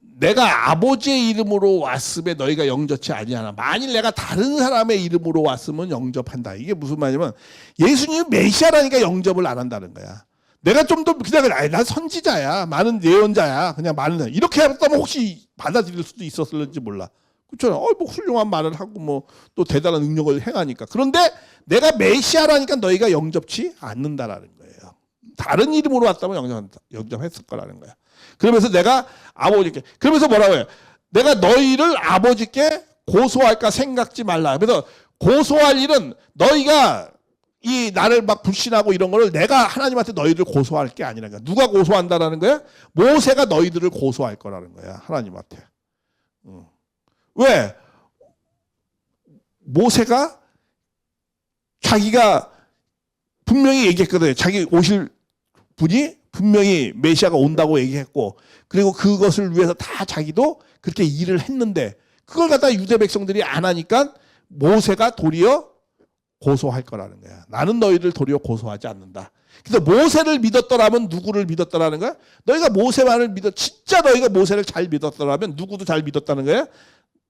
내가 아버지의 이름으로 왔음에 너희가 영접치 아니하나. 만일 내가 다른 사람의 이름으로 왔으면 영접한다. 이게 무슨 말이냐면 예수님이 메시아라니까 영접을 안 한다는 거야. 내가 좀 더 그냥 난 선지자야. 많은 예언자야. 그냥 많은 이렇게 했다면 혹시 받아들일 수도 있었을지 몰라. 그렇죠. 뭐 훌륭한 말을 하고 뭐 또 대단한 능력을 행하니까. 그런데 내가 메시아라니까 너희가 영접치 않는다라는 거예요. 다른 이름으로 왔다면 영접했을 거라는 거야. 그러면서 내가 아버지께, 그러면서 뭐라고 해요? 내가 너희를 아버지께 고소할까 생각지 말라. 그래서 고소할 일은 너희가 이 나를 막 불신하고 이런 거를 내가 하나님한테 너희를 고소할 게 아니라는 거야. 누가 고소한다라는 거야? 모세가 너희들을 고소할 거라는 거야. 하나님한테. 왜? 모세가 자기가 분명히 얘기했거든요. 자기 오실 분이 분명히 메시아가 온다고 얘기했고, 그리고 그것을 위해서 다 자기도 그렇게 일을 했는데 그걸 갖다 유대 백성들이 안 하니까 모세가 도리어 고소할 거라는 거야. 나는 너희를 도리어 고소하지 않는다. 그래서 모세를 믿었더라면 누구를 믿었더라는 거야? 너희가 모세만을 진짜 너희가 모세를 잘 믿었더라면 누구도 잘 믿었다는 거야?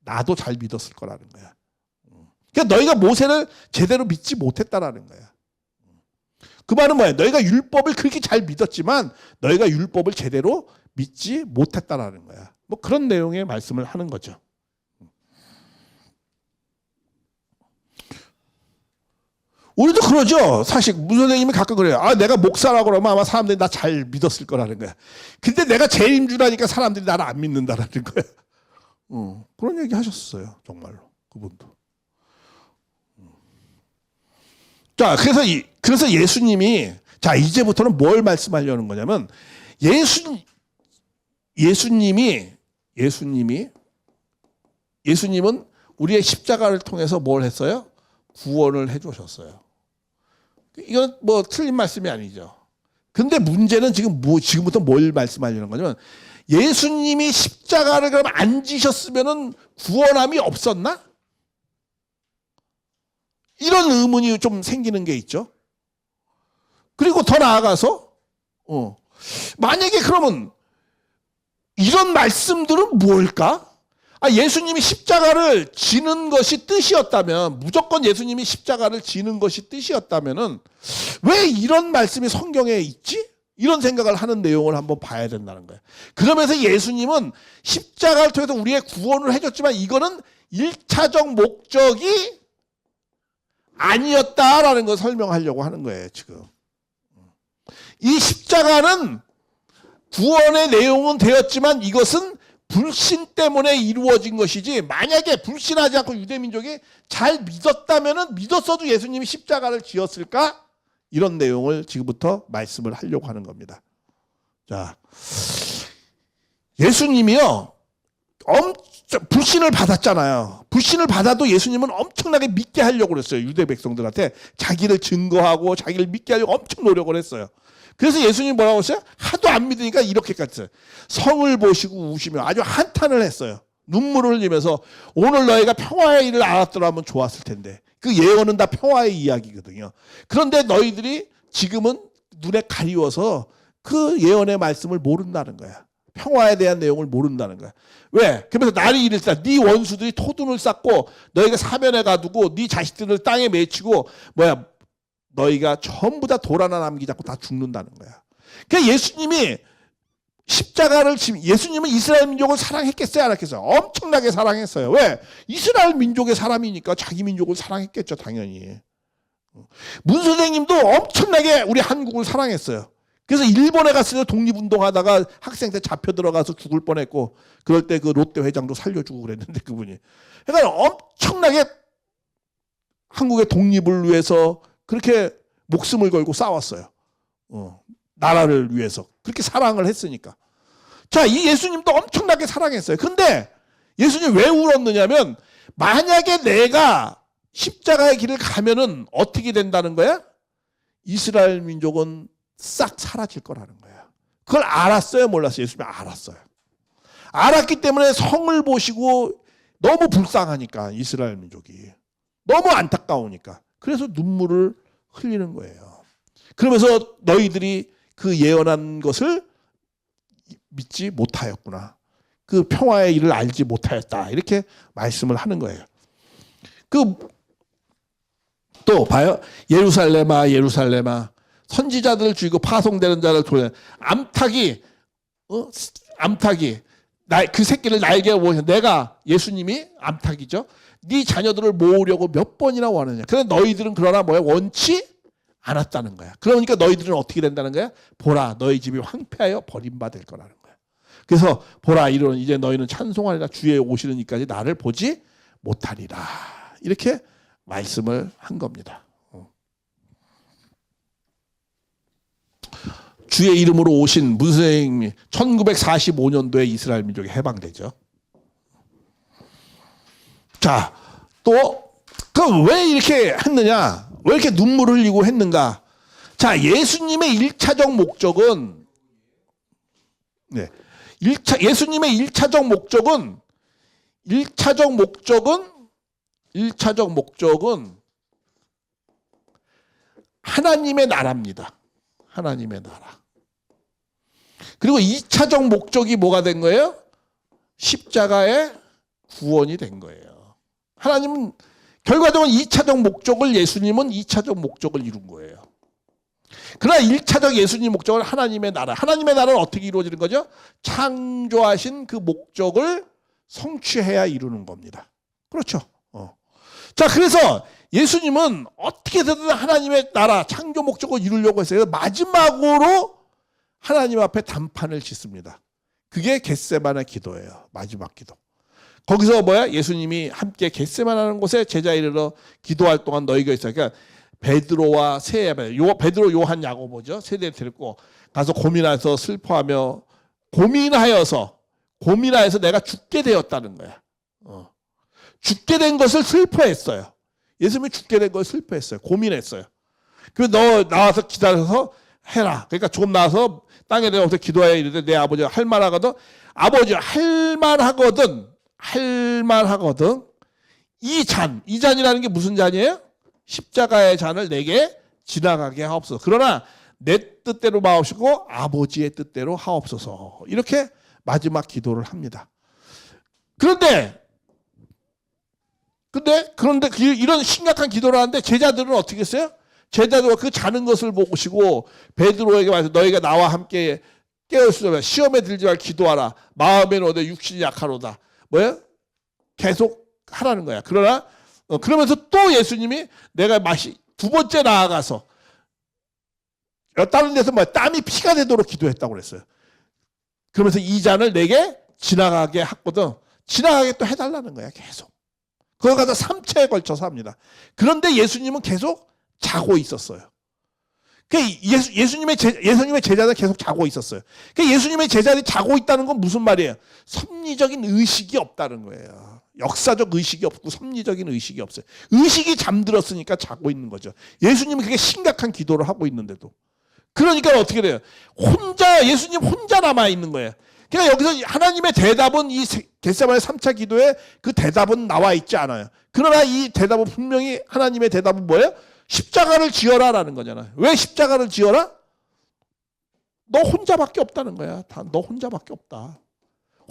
나도 잘 믿었을 거라는 거야. 그러니까 너희가 모세를 제대로 믿지 못했다라는 거야. 그 말은 뭐야? 너희가 율법을 그렇게 잘 믿었지만 너희가 율법을 제대로 믿지 못했다라는 거야. 뭐 그런 내용의 말씀을 하는 거죠. 우리도 그러죠. 사실 문 선생님이 가끔 그래요. 내가 목사라고 그러면 아마 사람들이 나 잘 믿었을 거라는 거야. 근데 내가 재림주라니까 사람들이 나를 안 믿는다라는 거야. 그런 얘기 하셨어요. 정말로. 그분도. 자, 그래서 예수님이, 자, 이제부터는 뭘 말씀하려는 거냐면, 예수님은 우리의 십자가를 통해서 뭘 했어요? 구원을 해 주셨어요. 이건 뭐 틀린 말씀이 아니죠. 근데 문제는 지금부터 뭘 말씀하려는 거냐면, 예수님이 십자가를 그럼 안 지셨으면은 구원함이 없었나? 이런 의문이 좀 생기는 게 있죠. 그리고 더 나아가서 만약에 그러면 이런 말씀들은 뭘까? 예수님이 십자가를 지는 것이 뜻이었다면, 무조건 예수님이 십자가를 지는 것이 뜻이었다면은 왜 이런 말씀이 성경에 있지? 이런 생각을 하는 내용을 한번 봐야 된다는 거예요. 그러면서 예수님은 십자가를 통해서 우리의 구원을 해줬지만 이거는 1차적 목적이 아니었다라는 걸 설명하려고 하는 거예요, 지금. 이 십자가는 구원의 내용은 되었지만 이것은 불신 때문에 이루어진 것이지, 만약에 불신하지 않고 유대민족이 잘 믿었어도 예수님이 십자가를 지었을까? 이런 내용을 지금부터 말씀을 하려고 하는 겁니다. 자, 예수님이요, 불신을 받았잖아요. 불신을 받아도 예수님은 엄청나게 믿게 하려고 그랬어요. 유대 백성들한테 자기를 증거하고 자기를 믿게 하려고 엄청 노력을 했어요. 그래서 예수님이 뭐라고 했어요? 하도 안 믿으니까 이렇게까지 했어요. 성을 보시고 우시며 아주 한탄을 했어요. 눈물을 흘리면서 오늘 너희가 평화의 일을 알았더라면 좋았을 텐데. 그 예언은 다 평화의 이야기거든요. 그런데 너희들이 지금은 눈에 가리워서 그 예언의 말씀을 모른다는 거야. 평화에 대한 내용을 모른다는 거야. 왜? 그러면서 날이 이를 때 네 원수들이 토둔을 쌓고 너희가 사면에 가두고 네 자식들을 땅에 맺히고 너희가 전부 다 돌 하나 남기지 않고 다 죽는다는 거야. 그러니까 예수님이 십자가를 예수님은 이스라엘 민족을 사랑했겠어요? 안 했겠어요? 엄청나게 사랑했어요. 왜? 이스라엘 민족의 사람이니까 자기 민족을 사랑했겠죠, 당연히. 문 선생님도 엄청나게 우리 한국을 사랑했어요. 그래서 일본에 갔을 때 독립운동하다가 학생 때 잡혀 들어가서 죽을 뻔했고 그럴 때 그 롯데 회장도 살려주고 그랬는데 그분이. 그러니까 엄청나게 한국의 독립을 위해서 그렇게 목숨을 걸고 싸웠어요. 나라를 위해서. 그렇게 사랑을 했으니까. 자, 이 예수님도 엄청나게 사랑했어요. 근데 예수님 왜 울었느냐면 만약에 내가 십자가의 길을 가면은 어떻게 된다는 거야? 이스라엘 민족은 싹 사라질 거라는 거야. 그걸 알았어요? 몰랐어요? 예수님이 알았어요. 알았기 때문에 성을 보시고 너무 불쌍하니까 이스라엘 민족이. 너무 안타까우니까. 그래서 눈물을 흘리는 거예요. 그러면서 너희들이 그 예언한 것을 믿지 못하였구나. 그 평화의 일을 알지 못하였다. 이렇게 말씀을 하는 거예요. 또 봐요. 예루살렘아 예루살렘아 선지자들을 죽이고 파송되는 자를 돌려 암탉이 그 새끼를 날개에 모으셔. 내가 예수님이 암탉이죠. 네 자녀들을 모으려고 몇 번이나 원하냐. 그런데 너희들은 그러나 원치 않았다는 거야. 그러니까 너희들은 어떻게 된다는 거야? 보라 너희 집이 황폐하여 버림받을 거라는 거야. 그래서 보라 이런 이제 너희는 찬송하리라 주의 오시는 이까지 나를 보지 못하리라. 이렇게 말씀을 한 겁니다. 주의 이름으로 오신 문 선생님이 1945년도에 이스라엘 민족이 해방되죠. 자, 또 그럼 왜 이렇게 했느냐? 왜 이렇게 눈물을 흘리고 했는가? 자, 예수님의 1차적 목적은 예수님의 1차적 목적은 하나님의 나라입니다. 하나님의 나라. 그리고 2차적 목적이 뭐가 된 거예요? 십자가의 구원이 된 거예요. 하나님은 결과적으로 2차적 목적을 예수님은 2차적 목적을 이룬 거예요. 그러나 1차적 예수님 목적은 하나님의 나라. 하나님의 나라는 어떻게 이루어지는 거죠? 창조하신 그 목적을 성취해야 이루는 겁니다. 그렇죠. 자, 그래서 예수님은 어떻게든 하나님의 나라 창조 목적을 이루려고 했어요. 마지막으로 하나님 앞에 단판을 짓습니다. 그게 겟세마네 기도예요. 마지막 기도. 거기서 예수님이 함께 겟세마네라는 곳에 제자 이르러 기도할 동안 너희가 있어요. 그러니까 베드로와 베드로, 요한, 야고보죠. 세대를 데리고 가서 고민해서 슬퍼하며 고민하여서 내가 죽게 되었다는 거야. 죽게 된 것을 슬퍼했어요. 예수님이 죽게 된 것을 슬퍼했어요. 고민했어요. 그래서 너 나와서 기다려서 해라. 그러니까 조금 나와서 땅에 내려와서 기도해야 이르되 내 아버지가 할 말하거든. 아버지 할 말하거든. 이 잔이라는 게 무슨 잔이에요? 십자가의 잔을 내게 지나가게 하옵소서. 그러나 내 뜻대로 마옵시고 아버지의 뜻대로 하옵소서. 이렇게 마지막 기도를 합니다. 그런데 이런 심각한 기도를 하는데 제자들은 어떻게 했어요? 제자들은 그 자는 것을 보시고 베드로에게 말해서 너희가 나와 함께 깨어있으면 시험에 들지 말고 기도하라. 마음에는 어디 육신이 약하로다. 계속 하라는 거야. 그러면서 또 예수님이 내가 두 번째 나아가서 다른 데서 땀이 피가 되도록 기도했다고 그랬어요. 그러면서 이 잔을 내게 지나가게 했거든. 지나가게 또 해달라는 거야. 계속. 그걸 가서 3차에 걸쳐서 합니다. 그런데 예수님은 계속 자고 있었어요. 예수님의 제자들 계속 자고 있었어요. 예수님의 제자들이 자고 있다는 건 무슨 말이에요? 섭리적인 의식이 없다는 거예요. 역사적 의식이 없고 섭리적인 의식이 없어요. 의식이 잠들었으니까 자고 있는 거죠. 예수님은 그게 심각한 기도를 하고 있는데도. 그러니까 어떻게 돼요? 예수님 혼자 남아 있는 거예요. 그러니까 여기서 하나님의 대답은 이 겟세마네 3차 기도에 그 대답은 나와 있지 않아요. 그러나 이 대답은 분명히 하나님의 대답은 뭐예요? 십자가를 지어라라는 거잖아요. 왜 십자가를 지어라? 너 혼자밖에 없다는 거야. 너 혼자밖에 없다.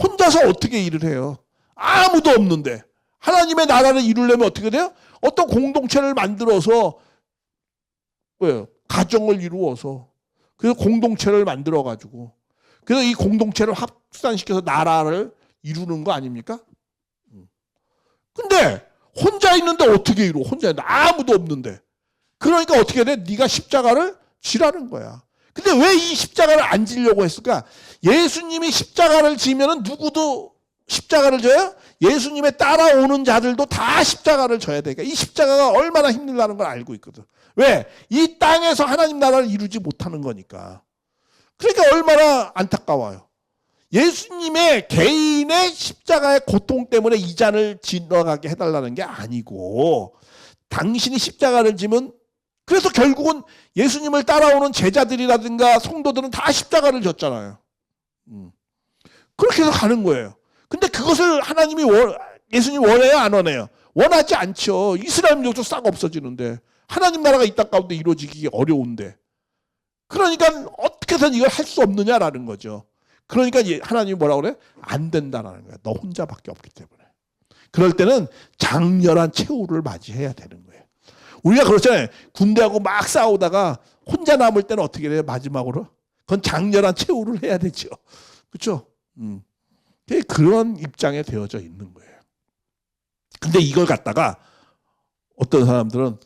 혼자서 어떻게 일을 해요? 아무도 없는데. 하나님의 나라를 이루려면 어떻게 돼요? 어떤 공동체를 만들어서 왜요? 가정을 이루어서 그래서 공동체를 만들어 가지고 그래서 이 공동체를 확산시켜서 나라를 이루는 거 아닙니까? 근데 혼자 있는데 어떻게 이루어? 혼자 있는데 아무도 없는데. 그러니까 어떻게 돼? 네가 십자가를 지라는 거야. 근데 왜 이 십자가를 안 지려고 했을까? 예수님이 십자가를 지면은 누구도 십자가를 져요? 예수님의 따라오는 자들도 다 십자가를 져야 되니까 이 십자가가 얼마나 힘들다는 걸 알고 있거든. 왜? 이 땅에서 하나님 나라를 이루지 못하는 거니까. 그러니까 얼마나 안타까워요. 예수님의 개인의 십자가의 고통 때문에 이 잔을 지나가게 해달라는 게 아니고 당신이 십자가를 지면 그래서 결국은 예수님을 따라오는 제자들이라든가 성도들은 다 십자가를 졌잖아요. 그렇게 해서 가는 거예요. 근데 그것을 하나님이 예수님 원해요? 안 원해요? 원하지 않죠. 이스라엘 민족도 싹 없어지는데 하나님 나라가 이 땅 가운데 이루어지기 어려운데 그러니까 어떻게 해서 이걸 할 수 없느냐라는 거죠. 그러니까 하나님이 뭐라고 그래? 안 된다라는 거야. 너 혼자밖에 없기 때문에. 그럴 때는 장렬한 최후를 맞이해야 되는 거예요. 우리가 그렇잖아요. 군대하고 막 싸우다가 혼자 남을 때는 어떻게 돼요? 마지막으로? 그건 장렬한 최후를 해야 되죠. 그렇죠? 그런 입장에 되어져 있는 거예요. 근데 이걸 갖다가 어떤 사람들은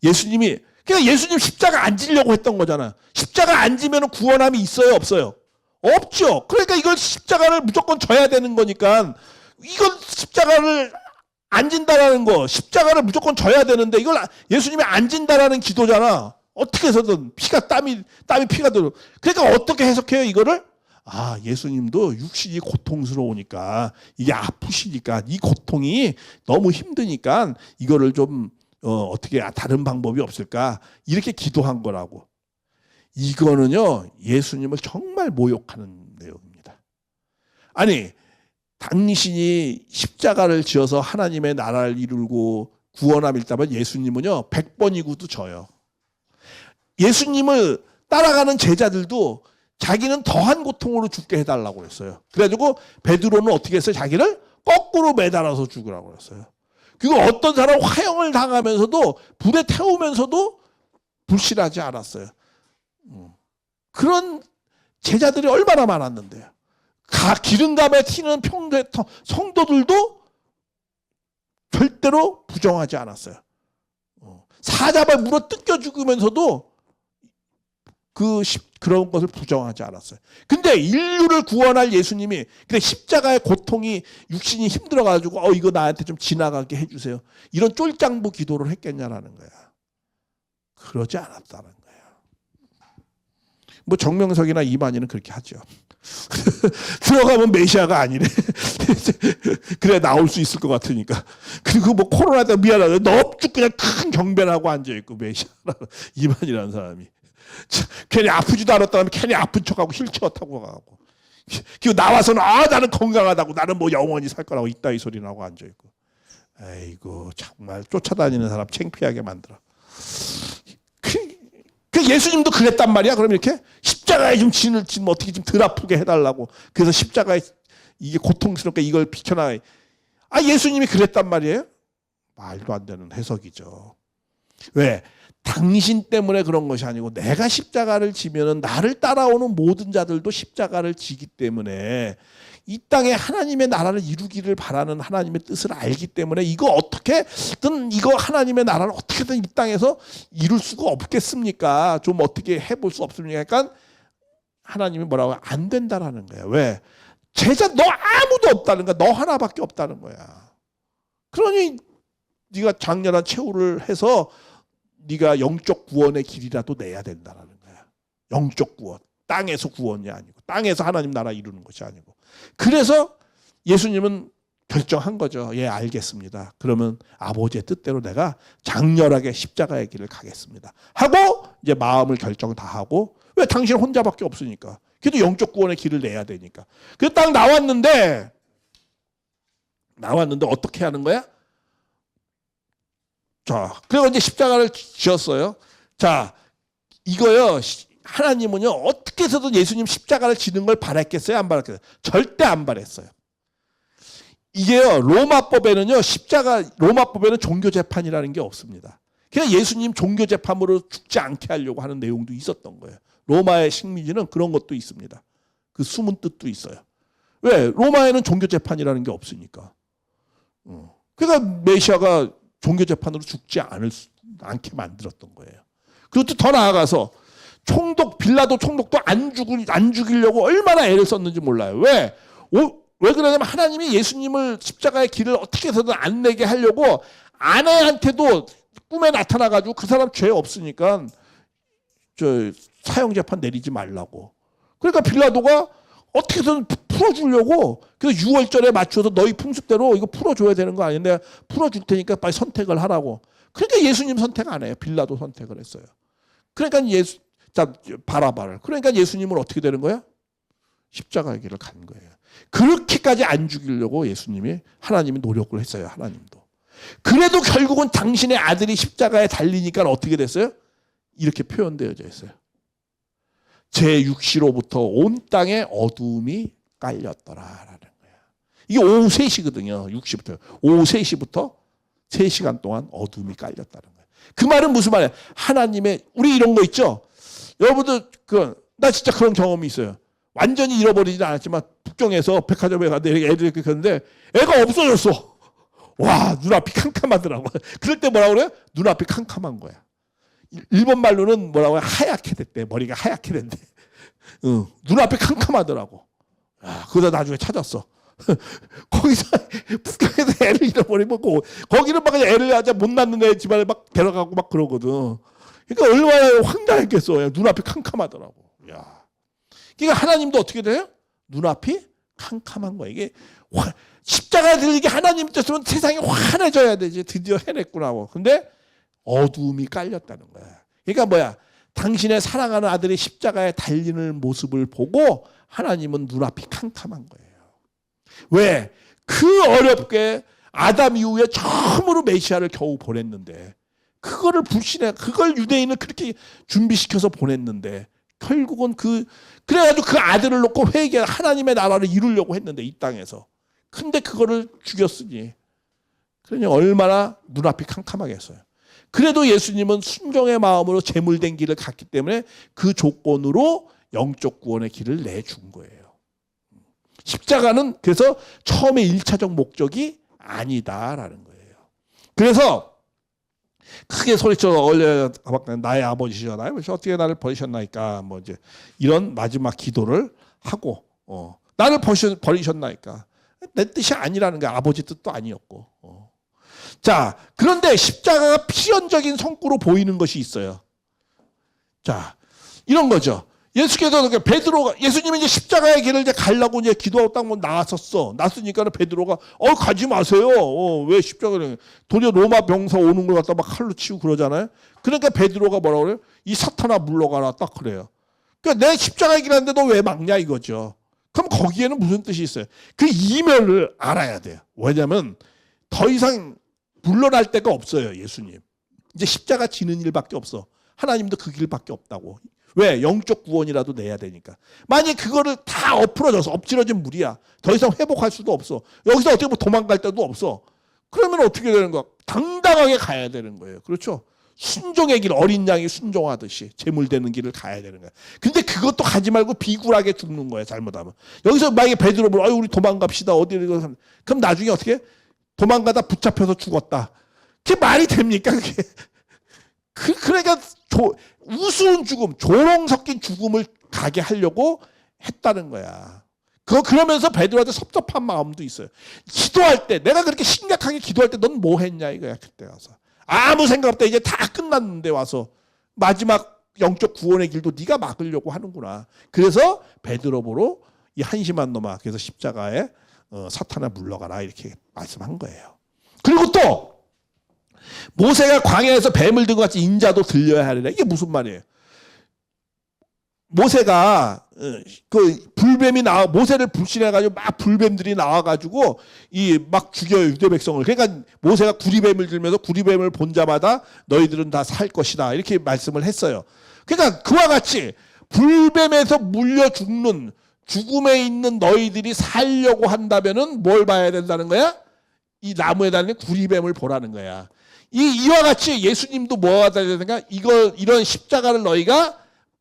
예수님이 그냥 예수님 십자가 안 지려고 했던 거잖아. 십자가 안 지면 구원함이 있어요? 없어요? 없죠. 그러니까 이걸 십자가를 무조건 져야 되는 거니까 이건 십자가를 안 진다라는 거, 십자가를 무조건 져야 되는데 이걸 예수님이 안 진다라는 기도잖아. 어떻게 해서든 땀이 피가 들어. 그러니까 어떻게 해석해요 이거를? 아, 예수님도 육신이 고통스러우니까 이게 아프시니까 이 고통이 너무 힘드니까 이거를 좀 어떻게 다른 방법이 없을까? 이렇게 기도한 거라고. 이거는요, 예수님을 정말 모욕하는 내용입니다. 아니, 당신이 십자가를 지어서 하나님의 나라를 이루고 구원함 일다면 예수님은요, 100번이고도 져요. 예수님을 따라가는 제자들도 자기는 더한 고통으로 죽게 해달라고 했어요. 그래가지고 베드로는 어떻게 했어요? 자기를 거꾸로 매달아서 죽으라고 했어요. 그리고 어떤 사람 화형을 당하면서도 불에 태우면서도 불신하지 않았어요. 그런 제자들이 얼마나 많았는데요. 기름감에 튀는 성도들도 절대로 부정하지 않았어요. 사자발 물어 뜯겨 죽으면서도 그런 것을 부정하지 않았어요. 근데 인류를 구원할 예수님이 근데 십자가의 고통이 육신이 힘들어가지고 이거 나한테 좀 지나가게 해주세요. 이런 쫄장부 기도를 했겠냐라는 거야. 그러지 않았다는 거야. 뭐 정명석이나 이만희는 그렇게 하죠. 들어가면 메시아가 아니래. 그래 나올 수 있을 것 같으니까. 그리고 뭐 코로나 때 미안하다. 넙죽 그냥 큰 경배하고 앉아있고 메시아라고 이만희라는 사람이. 괜히 아프지도 않았다 하면 괜히 아픈 척하고 휠체어 타고 가고. 그리고 나와서는 나는 건강하다고 나는 뭐 영원히 살 거라고 이따위 소리 나고 앉아있고. 아이고 정말 쫓아다니는 사람 창피하게 만들어. 그 예수님도 그랬단 말이야. 그럼 이렇게 십자가에 좀 지금 어떻게 좀 덜 아프게 해달라고. 그래서 십자가에 이게 고통스럽게 이걸 비켜나. 예수님이 그랬단 말이에요. 말도 안 되는 해석이죠. 왜? 당신 때문에 그런 것이 아니고 내가 십자가를 지면은 나를 따라오는 모든 자들도 십자가를 지기 때문에 이 땅에 하나님의 나라를 이루기를 바라는 하나님의 뜻을 알기 때문에 이거 어떻게든 이거 하나님의 나라를 어떻게든 이 땅에서 이룰 수가 없겠습니까? 좀 어떻게 해볼 수 없습니까? 그러니까 하나님이 뭐라고 안 된다라는 거야. 왜? 제자 너 아무도 없다는 거야. 너 하나밖에 없다는 거야. 그러니 네가 장렬한 최후를 해서 네가 영적 구원의 길이라도 내야 된다는 거야. 영적 구원. 땅에서 구원이 아니고 땅에서 하나님 나라 이루는 것이 아니고. 그래서 예수님은 결정한 거죠. 예, 알겠습니다. 그러면 아버지의 뜻대로 내가 장렬하게 십자가의 길을 가겠습니다. 하고 이제 마음을 결정 다 하고, 왜 당신 혼자밖에 없으니까. 그래도 영적 구원의 길을 내야 되니까. 그래서 딱 나왔는데 어떻게 하는 거야? 자, 그리고 이제 십자가를 지었어요. 자, 이거요. 하나님은요, 어떻게 해서든 예수님 십자가를 지는 걸 바랬겠어요? 안 바랬겠어요? 절대 안 바랬어요. 이게요, 로마법에는 종교재판이라는 게 없습니다. 그냥 예수님 종교재판으로 죽지 않게 하려고 하는 내용도 있었던 거예요. 로마의 식민지는 그런 것도 있습니다. 그 숨은 뜻도 있어요. 왜? 로마에는 종교재판이라는 게 없으니까. 그러니까 메시아가 종교재판으로 죽지 않게 만들었던 거예요. 그리고 더 나아가서 빌라도 총독도 안 죽이려고 얼마나 애를 썼는지 몰라요. 왜 그러냐면 하나님이 예수님을 십자가의 길을 어떻게 해서든 안 내게 하려고 아내한테도 꿈에 나타나가지고 그 사람 죄 없으니까 사형재판 내리지 말라고. 그러니까 빌라도가 어떻게 해서든 풀어주려고, 그래서 6월절에 맞춰서 너희 풍습대로 이거 풀어줘야 되는 거 아닌데 풀어줄 테니까 빨리 선택을 하라고. 그러니까 예수님 선택 안 해요. 빌라도 선택을 했어요. 그러니까 바라바를. 그러니까 예수님은 어떻게 되는 거야? 십자가의 길을 간 거예요. 그렇게까지 안 죽이려고 하나님이 노력을 했어요. 하나님도. 그래도 결국은 당신의 아들이 십자가에 달리니까 어떻게 됐어요? 이렇게 표현되어져 있어요. 제 육시로부터 온 땅에 어두움이 깔렸더라라는 거야. 이게 오후 3시거든요. 6시부터. 오후 3시부터 3시간 동안 어두움이 깔렸다는 거야. 그 말은 무슨 말이야? 우리 이런 거 있죠? 여러분들, 나 진짜 그런 경험이 있어요. 완전히 잃어버리진 않았지만 북경에서 백화점에 갔는데 애들이 이렇게 갔는데 애가 없어졌어. 와, 눈앞이 캄캄하더라고. 그럴 때 뭐라고 그래요? 눈앞이 캄캄한 거야. 일본 말로는 뭐라고 해요? 하얗게 됐대. 머리가 하얗게 됐대. 눈앞이 캄캄하더라고. 그러다 나중에 찾았어. 거기서 북경에서 애를 잃어버리면 거기는 막 애를 하자 못 낳는 애 집안에 막 데려가고 막 그러거든. 그러니까 얼마나 황당했겠어. 눈앞이 캄캄하더라고. 야. 그러니까 하나님도 어떻게 돼요? 눈앞이 캄캄한 거야. 이게 십자가 들리게 하나님 뜻으면 세상이 환해져야 되지. 드디어 해냈구나. 근데 어두움이 깔렸다는 거야. 그러니까 당신의 사랑하는 아들이 십자가에 달리는 모습을 보고 하나님은 눈앞이 캄캄한 거예요. 왜? 그 어렵게 아담 이후에 처음으로 메시아를 겨우 보냈는데 그걸 유대인을 그렇게 준비시켜서 보냈는데 결국은 그래가지고 그 아들을 놓고 하나님의 나라를 이루려고 했는데 이 땅에서. 근데 그거를 죽였으니. 그러니 얼마나 눈앞이 캄캄하겠어요. 그래도 예수님은 순종의 마음으로 제물된 길을 갔기 때문에 그 조건으로 영적 구원의 길을 내준 거예요. 십자가는 그래서 처음에 1차적 목적이 아니다라는 거예요. 그래서 크게 소리쳐 나의 아버지시잖아요. 어떻게 나를 버리셨나이까. 이제 이런 마지막 기도를 하고 나를 버리셨나이까. 내 뜻이 아니라는 거야. 아버지 뜻도 아니었고. 자, 그런데 십자가가 필연적인 성구로 보이는 것이 있어요. 자, 이런 거죠. 예수님이 이제 십자가의 길을 이제 가려고 이제 기도하고 딱 나왔었어. 났으니까 베드로가 가지 마세요. 왜 십자가를 도리어 로마 병사 오는 걸 갖다 막 칼로 치고 그러잖아요. 그러니까 베드로가 뭐라고 그래요? 이 사탄아 물러가라 딱 그래요. 그러니까 내 십자가의 길 하는데 너 왜 막냐 이거죠. 그럼 거기에는 무슨 뜻이 있어요? 그 이면을 알아야 돼요. 왜냐하면 더 이상 물러날 데가 없어요. 예수님. 이제 십자가 지는 일밖에 없어. 하나님도 그 길밖에 없다고. 왜? 영적 구원이라도 내야 되니까. 만약 그거를 다 엎질러진 물이야. 더 이상 회복할 수도 없어. 여기서 어떻게 도망갈 데도 없어. 그러면 어떻게 되는 거야? 당당하게 가야 되는 거예요. 그렇죠? 순종의 길, 어린 양이 순종하듯이 제물되는 길을 가야 되는 거야. 근데 그것도 가지 말고 비굴하게 죽는 거야. 잘못하면. 여기서 만약에 베드로 우리 도망갑시다. 어디를 그럼 나중에 어떻게? 도망가다 붙잡혀서 죽었다. 그게 말이 됩니까? 그게. 그러니까 우스운 죽음, 조롱 섞인 죽음을 가게 하려고 했다는 거야. 그러면서 베드로한테 섭섭한 마음도 있어요. 기도할 때, 내가 그렇게 심각하게 기도할 때 넌 뭐 했냐 이거야. 그때 가서. 아무 생각 없다. 이제 다 끝났는데 와서 마지막 영적 구원의 길도 네가 막으려고 하는구나. 그래서 베드로 보러 이 한심한 놈아, 그래서 십자가에 사탄아 물러가라 이렇게 말씀한 거예요. 그리고 또 모세가 광야에서 뱀을 든 것 같이 인자도 들려야 하리라. 이게 무슨 말이에요? 모세가 그 불뱀이 모세를 불신해가지고 막 불뱀들이 나와가지고 이 막 죽여요, 유대 백성을. 그러니까 모세가 구리뱀을 들면서 구리뱀을 본 자마다 너희들은 다 살 것이다 이렇게 말씀을 했어요. 그러니까 그와 같이 불뱀에서 물려 죽는 죽음에 있는 너희들이 살려고 한다면은 뭘 봐야 된다는 거야? 이 나무에 달린 구리뱀을 보라는 거야. 이와 같이 예수님도 뭐가 되는가? 이런 십자가를 너희가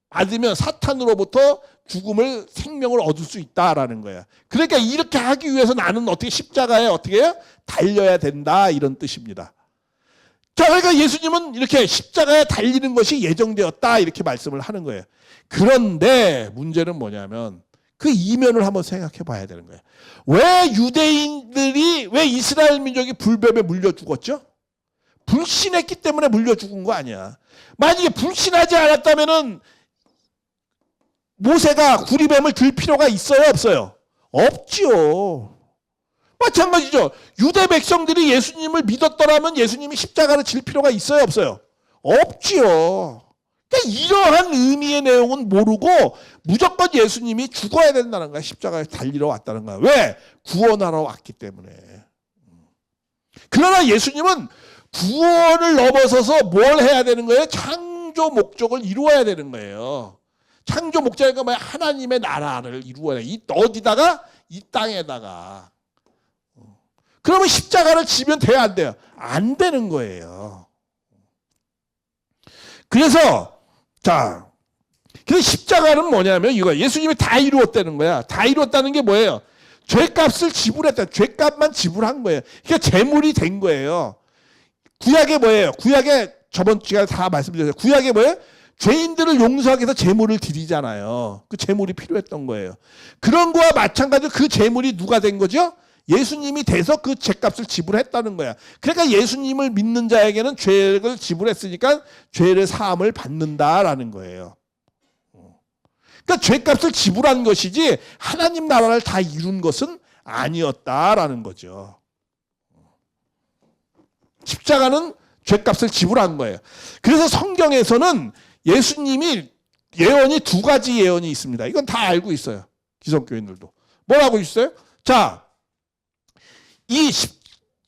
받으면 사탄으로부터 죽음을 생명을 얻을 수 있다라는 거야. 그러니까 이렇게 하기 위해서 나는 어떻게 십자가에 어떻게 해요? 달려야 된다 이런 뜻입니다. 자, 그러니까 예수님은 이렇게 십자가에 달리는 것이 예정되었다 이렇게 말씀을 하는 거예요. 그런데 문제는 뭐냐면 그 이면을 한번 생각해 봐야 되는 거예요. 왜 유대인들이, 왜 이스라엘 민족이 불뱀에 물려 죽었죠? 불신했기 때문에 물려 죽은 거 아니야. 만약에 불신하지 않았다면은 모세가 구리뱀을 들 필요가 있어요, 없어요? 없지요. 마찬가지죠. 유대 백성들이 예수님을 믿었더라면 예수님이 십자가를 질 필요가 있어요, 없어요? 없지요. 그러니까 이러한 의미의 내용은 모르고 무조건 예수님이 죽어야 된다는 거야. 십자가에 달리러 왔다는 거야. 왜? 구원하러 왔기 때문에. 그러나 예수님은 구원을 넘어서서 뭘 해야 되는 거예요? 창조 목적을 이루어야 되는 거예요. 창조 목적이니까 뭐야? 하나님의 나라를 이루어야 돼. 어디다가? 이 땅에다가. 그러면 십자가를 지면 돼요, 안 돼요? 안 되는 거예요. 그래서 십자가는 뭐냐면 이거 예수님이 다 이루었다는 거야. 다 이루었다는 게 뭐예요? 죄값을 지불했다. 죄값만 지불한 거예요. 그러니까 제물이 된 거예요. 구약에 뭐예요? 구약에 저번 시간에 다 말씀드렸어요. 구약에 뭐예요? 죄인들을 용서하기 위해서 제물을 드리잖아요. 그 제물이 필요했던 거예요. 그런 거와 마찬가지로 그 제물이 누가 된 거죠? 예수님이 돼서 그 죄값을 지불했다는 거야. 그러니까 예수님을 믿는 자에게는 죄를 지불했으니까 죄를 사함을 받는다라는 거예요. 그러니까 죄값을 지불한 것이지 하나님 나라를 다 이룬 것은 아니었다라는 거죠. 십자가는 죄값을 지불한 거예요. 그래서 성경에서는 예수님이 예언이 두 가지 예언이 있습니다. 이건 다 알고 있어요. 기성교인들도. 뭐라고 있어요? 자,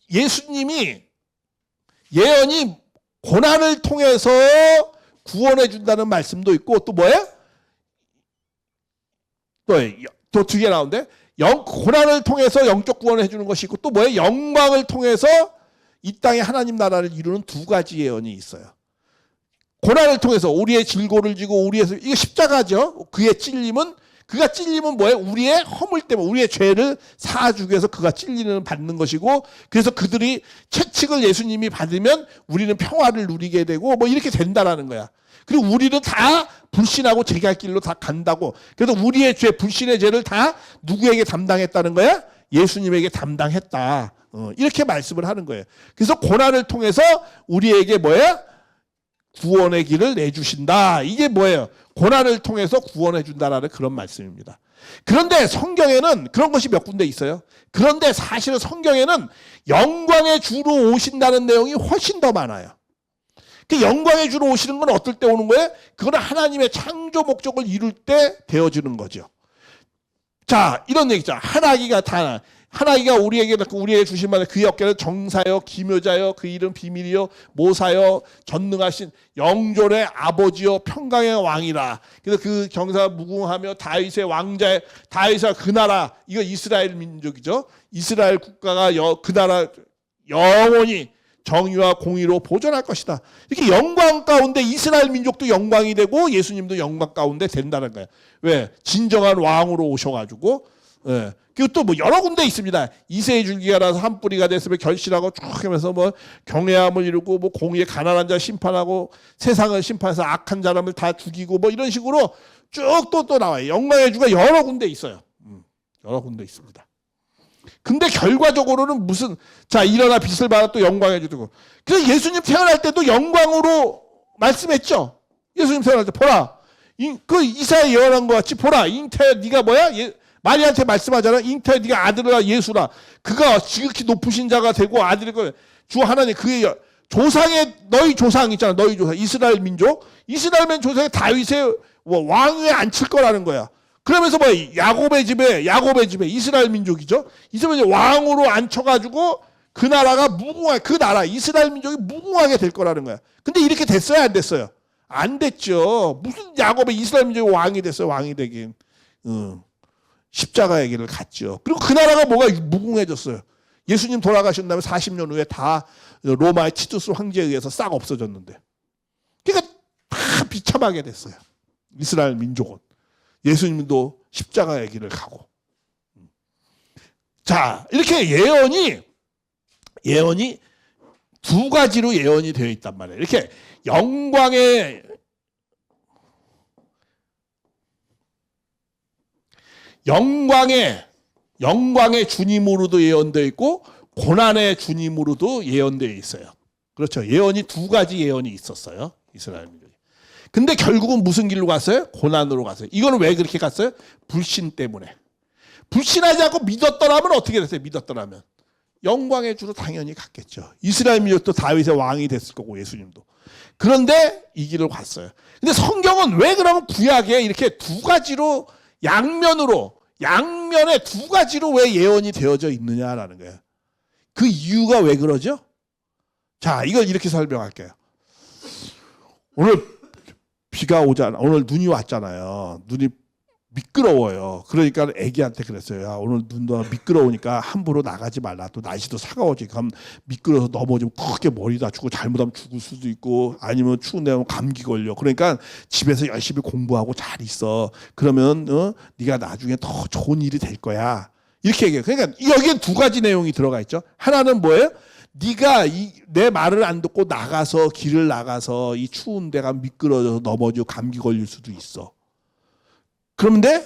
예수님이 예언이 고난을 통해서 구원해 준다는 말씀도 있고 또 뭐예요? 또 두 개 나오는데 고난을 통해서 영적 구원을 해주는 것이 있고 또 뭐예요? 영광을 통해서 이 땅에 하나님 나라를 이루는 두 가지 예언이 있어요. 고난을 통해서 우리의 질고를 지고 우리의 이거 십자가죠. 그가 찔림은 뭐예요? 우리의 허물 때문에 우리의 죄를 사주기 위해서 그가 찔리는 받는 것이고 그래서 그들이 채찍을 예수님이 받으면 우리는 평화를 누리게 되고 뭐 이렇게 된다라는 거야. 그리고 우리는 다 불신하고 제갈 길로 다 간다고. 그래서 우리의 죄, 불신의 죄를 다 누구에게 담당했다는 거야? 예수님에게 담당했다. 이렇게 말씀을 하는 거예요. 그래서 고난을 통해서 우리에게 뭐야? 구원의 길을 내주신다. 이게 뭐예요? 고난을 통해서 구원해 준다라는 그런 말씀입니다. 그런데 성경에는 그런 것이 몇 군데 있어요. 그런데 사실은 성경에는 영광의 주로 오신다는 내용이 훨씬 더 많아요. 그 영광의 주로 오시는 건 어떨 때 오는 거예요? 그건 하나님의 창조 목적을 이룰 때 되어지는 거죠. 자, 이런 얘기죠. 하나님가 우리에게 주신 말에 그의 어깨는 정사여 기묘자여 그 이름 비밀이여 모사여 전능하신 영존의 아버지여 평강의 왕이라. 그래서 그 경사가 무궁하며 다윗의 왕자의 다윗의 그 나라 이거 이스라엘 민족이죠. 이스라엘 국가가 그 나라 영원히 정의와 공의로 보존할 것이다. 이렇게 영광 가운데 이스라엘 민족도 영광이 되고 예수님도 영광 가운데 된다는 거예요. 왜? 진정한 왕으로 오셔가지고. 예. 그리고 또 뭐 여러 군데 있습니다. 이새의 줄기가 나서 한 뿌리가 됐으면 결실하고 쭉 하면서 뭐 경외함을 이루고 뭐 공의의 가난한 자 심판하고 세상을 심판해서 악한 사람을 다 죽이고 뭐 이런 식으로 쭉 또 나와요. 영광의 주가 여러 군데 있어요. 여러 군데 있습니다. 근데 결과적으로는 일어나 빛을 받아 또 영광의 주고. 그래서 예수님 태어날 때도 영광으로 말씀했죠. 예수님 태어날 때 보라. 그 이사야 예언한 것 같이 보라. 잉태 네가 뭐야? 마리아한테 말씀하잖아. 잉태 네가 아들이라 예수라. 그가 지극히 높으신 자가 되고 아들일 거야. 주 하나님 그의 조상의 너희 조상 있잖아. 너희 조상 이스라엘 민족. 이스라엘 조상의 다윗의 왕위에 앉힐 거라는 거야. 그러면서 뭐 야곱의 집에 이스라엘 민족이죠. 이스라엘 왕으로 앉혀가지고 그 나라가 무궁하게 그 나라 이스라엘 민족이 무궁하게 될 거라는 거야. 근데 이렇게 됐어요, 안 됐어요? 안 됐죠. 무슨 야곱의 이스라엘 민족이 왕이 됐어요, 왕이 되긴. 십자가의 길을 갔죠. 그리고 그 나라가 뭐가 무궁해졌어요. 예수님 돌아가신 다음에 40년 후에 다 로마의 티투스 황제에 의해서 싹 없어졌는데. 그러니까 다 비참하게 됐어요. 이스라엘 민족은. 예수님도 십자가의 길을 가고. 자, 이렇게 예언이 두 가지로 예언이 되어 있단 말이에요. 이렇게 영광의 주님으로도 예언되어 있고 고난의 주님으로도 예언되어 있어요. 그렇죠. 예언이 두 가지 예언이 있었어요. 이스라엘 민족이. 근데 결국은 무슨 길로 갔어요? 고난으로 갔어요. 이거는 왜 그렇게 갔어요? 불신 때문에. 불신하지 않고 믿었더라면 어떻게 됐어요? 믿었더라면 영광의 주로 당연히 갔겠죠. 이스라엘 민족도 다윗의 왕이 됐을 거고 예수님도. 그런데 이 길을 갔어요. 근데 성경은 왜 그러면 구약에 이렇게 두 가지로 양면에 두 가지로 왜 예언이 되어져 있느냐라는 거예요. 그 이유가 왜 그러죠? 자, 이걸 이렇게 설명할게요. 오늘 비가 오잖아. 오늘 눈이 왔잖아요. 눈이 미끄러워요. 그러니까 애기한테 그랬어요. 야, 오늘 눈도 미끄러우니까 함부로 나가지 말라. 또 날씨도 차가워지. 그럼 미끄러워서 넘어지면 크게 머리 다치고 잘못하면 죽을 수도 있고 아니면 추운 데 가면 감기 걸려. 그러니까 집에서 열심히 공부하고 잘 있어. 그러면 네가 나중에 더 좋은 일이 될 거야. 이렇게 얘기해요. 그러니까 여기에 두 가지 내용이 들어가 있죠. 하나는 뭐예요? 네가 내 말을 안 듣고 길을 나가서 이 추운 데가 미끄러져서 넘어지고 감기 걸릴 수도 있어. 그런데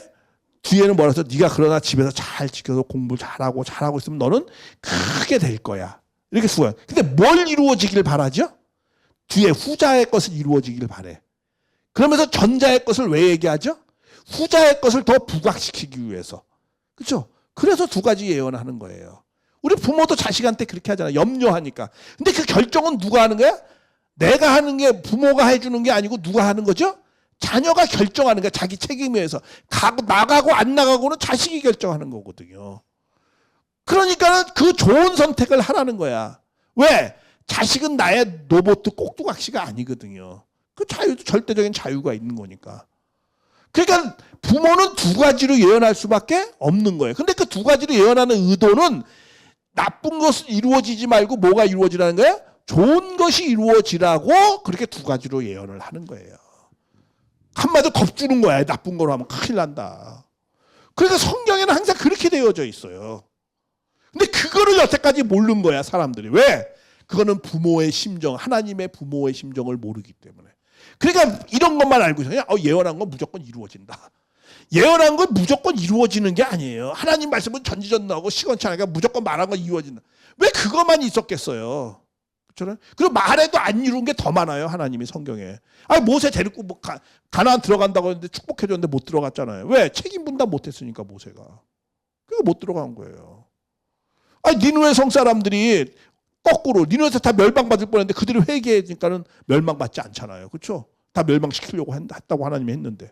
뒤에는 뭐라서 네가 그러나 집에서 잘 지켜서 공부 잘하고 있으면 너는 크게 될 거야. 이렇게 수고해. 근데 뭘 이루어지길 바라죠? 뒤에 후자의 것을 이루어지길 바래. 그러면서 전자의 것을 왜 얘기하죠? 후자의 것을 더 부각시키기 위해서. 그렇죠? 그래서 두 가지 예언하는 거예요. 우리 부모도 자식한테 그렇게 하잖아요. 염려하니까. 근데 그 결정은 누가 하는 거야? 내가 하는 게 부모가 해주는 게 아니고 누가 하는 거죠? 자녀가 결정하는 거야. 자기 책임에 의해서. 나가고 안 나가고는 자식이 결정하는 거거든요. 그러니까 그 좋은 선택을 하라는 거야. 왜? 자식은 나의 로봇 꼭두각시가 아니거든요. 그 자유도 절대적인 자유가 있는 거니까. 그러니까 부모는 두 가지로 예언할 수밖에 없는 거예요. 근데 그 두 가지로 예언하는 의도는 나쁜 것은 이루어지지 말고 뭐가 이루어지라는 거예요? 좋은 것이 이루어지라고 그렇게 두 가지로 예언을 하는 거예요. 한마디로 겁주는 거야. 나쁜 거로 하면 큰일 난다. 그러니까 성경에는 항상 그렇게 되어져 있어요. 근데 그거를 여태까지 모르는 거야, 사람들이. 왜? 그거는 부모의 심정, 하나님의 부모의 심정을 모르기 때문에. 그러니까 이런 것만 알고 있어요. 예언한 건 무조건 이루어진다. 예언한 건 무조건 이루어지는 게 아니에요. 하나님 말씀은 전지전능하고 시건치 않으니까 무조건 말한 건 이루어진다. 왜 그것만 있었겠어요? 그렇죠? 그리고 말해도 안 이룬 게 더 많아요. 하나님이 성경에. 모세 데리고 가나안 들어간다고 했는데 축복해줬는데 못 들어갔잖아요. 왜? 책임 분담 못했으니까 모세가. 그러니까 못 들어간 거예요. 니느웨 성 사람들이 거꾸로 니느웨에서 다 멸망받을 뻔했는데 그들이 회개하니까는 멸망받지 않잖아요. 그렇죠? 다 멸망시키려고 했다고 하나님이 했는데.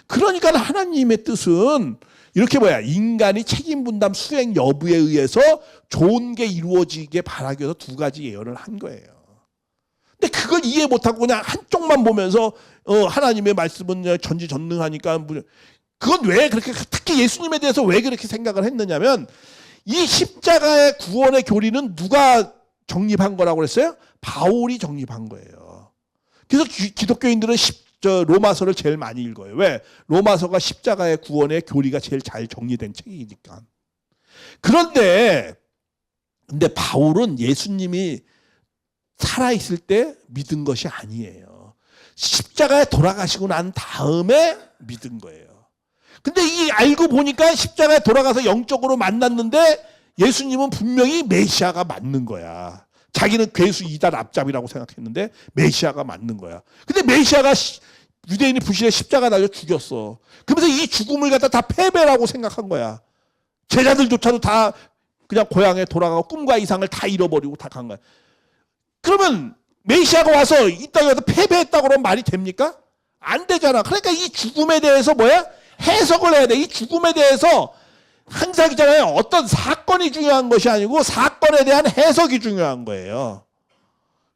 그러니까 하나님의 뜻은 이렇게 인간이 책임 분담 수행 여부에 의해서 좋은 게 이루어지게 바라기 위해서 두 가지 예언을 한 거예요. 근데 그걸 이해 못하고 그냥 한쪽만 보면서 하나님의 말씀은 전지전능하니까 그건 왜 그렇게 특히 예수님에 대해서 왜 그렇게 생각을 했느냐면 이 십자가의 구원의 교리는 누가 정립한 거라고 그랬어요? 바울이 정립한 거예요. 그래서 기독교인들은 로마서를 제일 많이 읽어요. 왜? 로마서가 십자가의 구원의 교리가 제일 잘 정리된 책이니까. 근데 바울은 예수님이 살아있을 때 믿은 것이 아니에요. 십자가에 돌아가시고 난 다음에 믿은 거예요. 근데 알고 보니까 십자가에 돌아가서 영적으로 만났는데 예수님은 분명히 메시아가 맞는 거야. 자기는 괴수 이단 앞잡이라고 생각했는데 메시아가 맞는 거야. 근데 메시아가 유대인이 부실에 십자가 달려 죽였어. 그러면서 이 죽음을 갖다 다 패배라고 생각한 거야. 제자들조차도 다 그냥 고향에 돌아가고 꿈과 이상을 다 잃어버리고 다 간 거야. 그러면 메시아가 와서 이 땅에 와서 패배했다고 그러면 말이 됩니까? 안 되잖아. 그러니까 이 죽음에 대해서 뭐야? 해석을 해야 돼. 이 죽음에 대해서 항상 있잖아요. 어떤 사건이 중요한 것이 아니고 사건에 대한 해석이 중요한 거예요.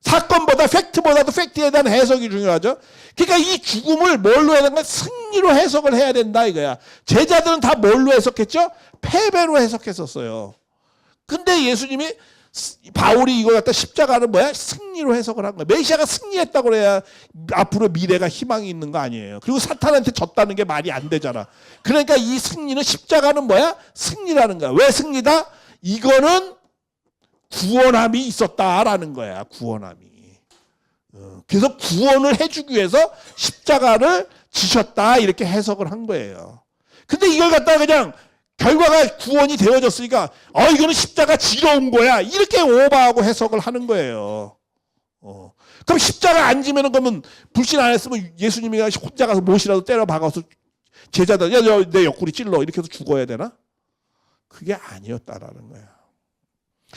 사건보다 팩트보다도 팩트에 대한 해석이 중요하죠. 그러니까 이 죽음을 뭘로 해야 되나? 승리로 해석을 해야 된다 이거야. 제자들은 다 뭘로 해석했죠? 패배로 해석했었어요. 근데 예수님이 바울이 이걸 갖다 십자가를 뭐야? 승리로 해석을 한 거야. 메시아가 승리했다고 그래야 앞으로 미래가 희망이 있는 거 아니에요. 그리고 사탄한테 졌다는 게 말이 안 되잖아. 그러니까 이 승리는 십자가는 뭐야? 승리라는 거야. 왜 승리다? 이거는 구원함이 있었다라는 거야. 구원함이. 그래서 구원을 해주기 위해서 십자가를 지셨다 이렇게 해석을 한 거예요. 근데 이걸 갖다가 그냥 결과가 구원이 되어졌으니까 이거는 십자가 지러 온 거야 이렇게 오버하고 해석을 하는 거예요. 그럼 십자가 안 지면은 그러면 불신 안 했으면 예수님이 혼자 가서 못이라도 때려 박아서 제자들 야, 내 옆구리 찔러 이렇게 해서 죽어야 되나? 그게 아니었다라는 거야.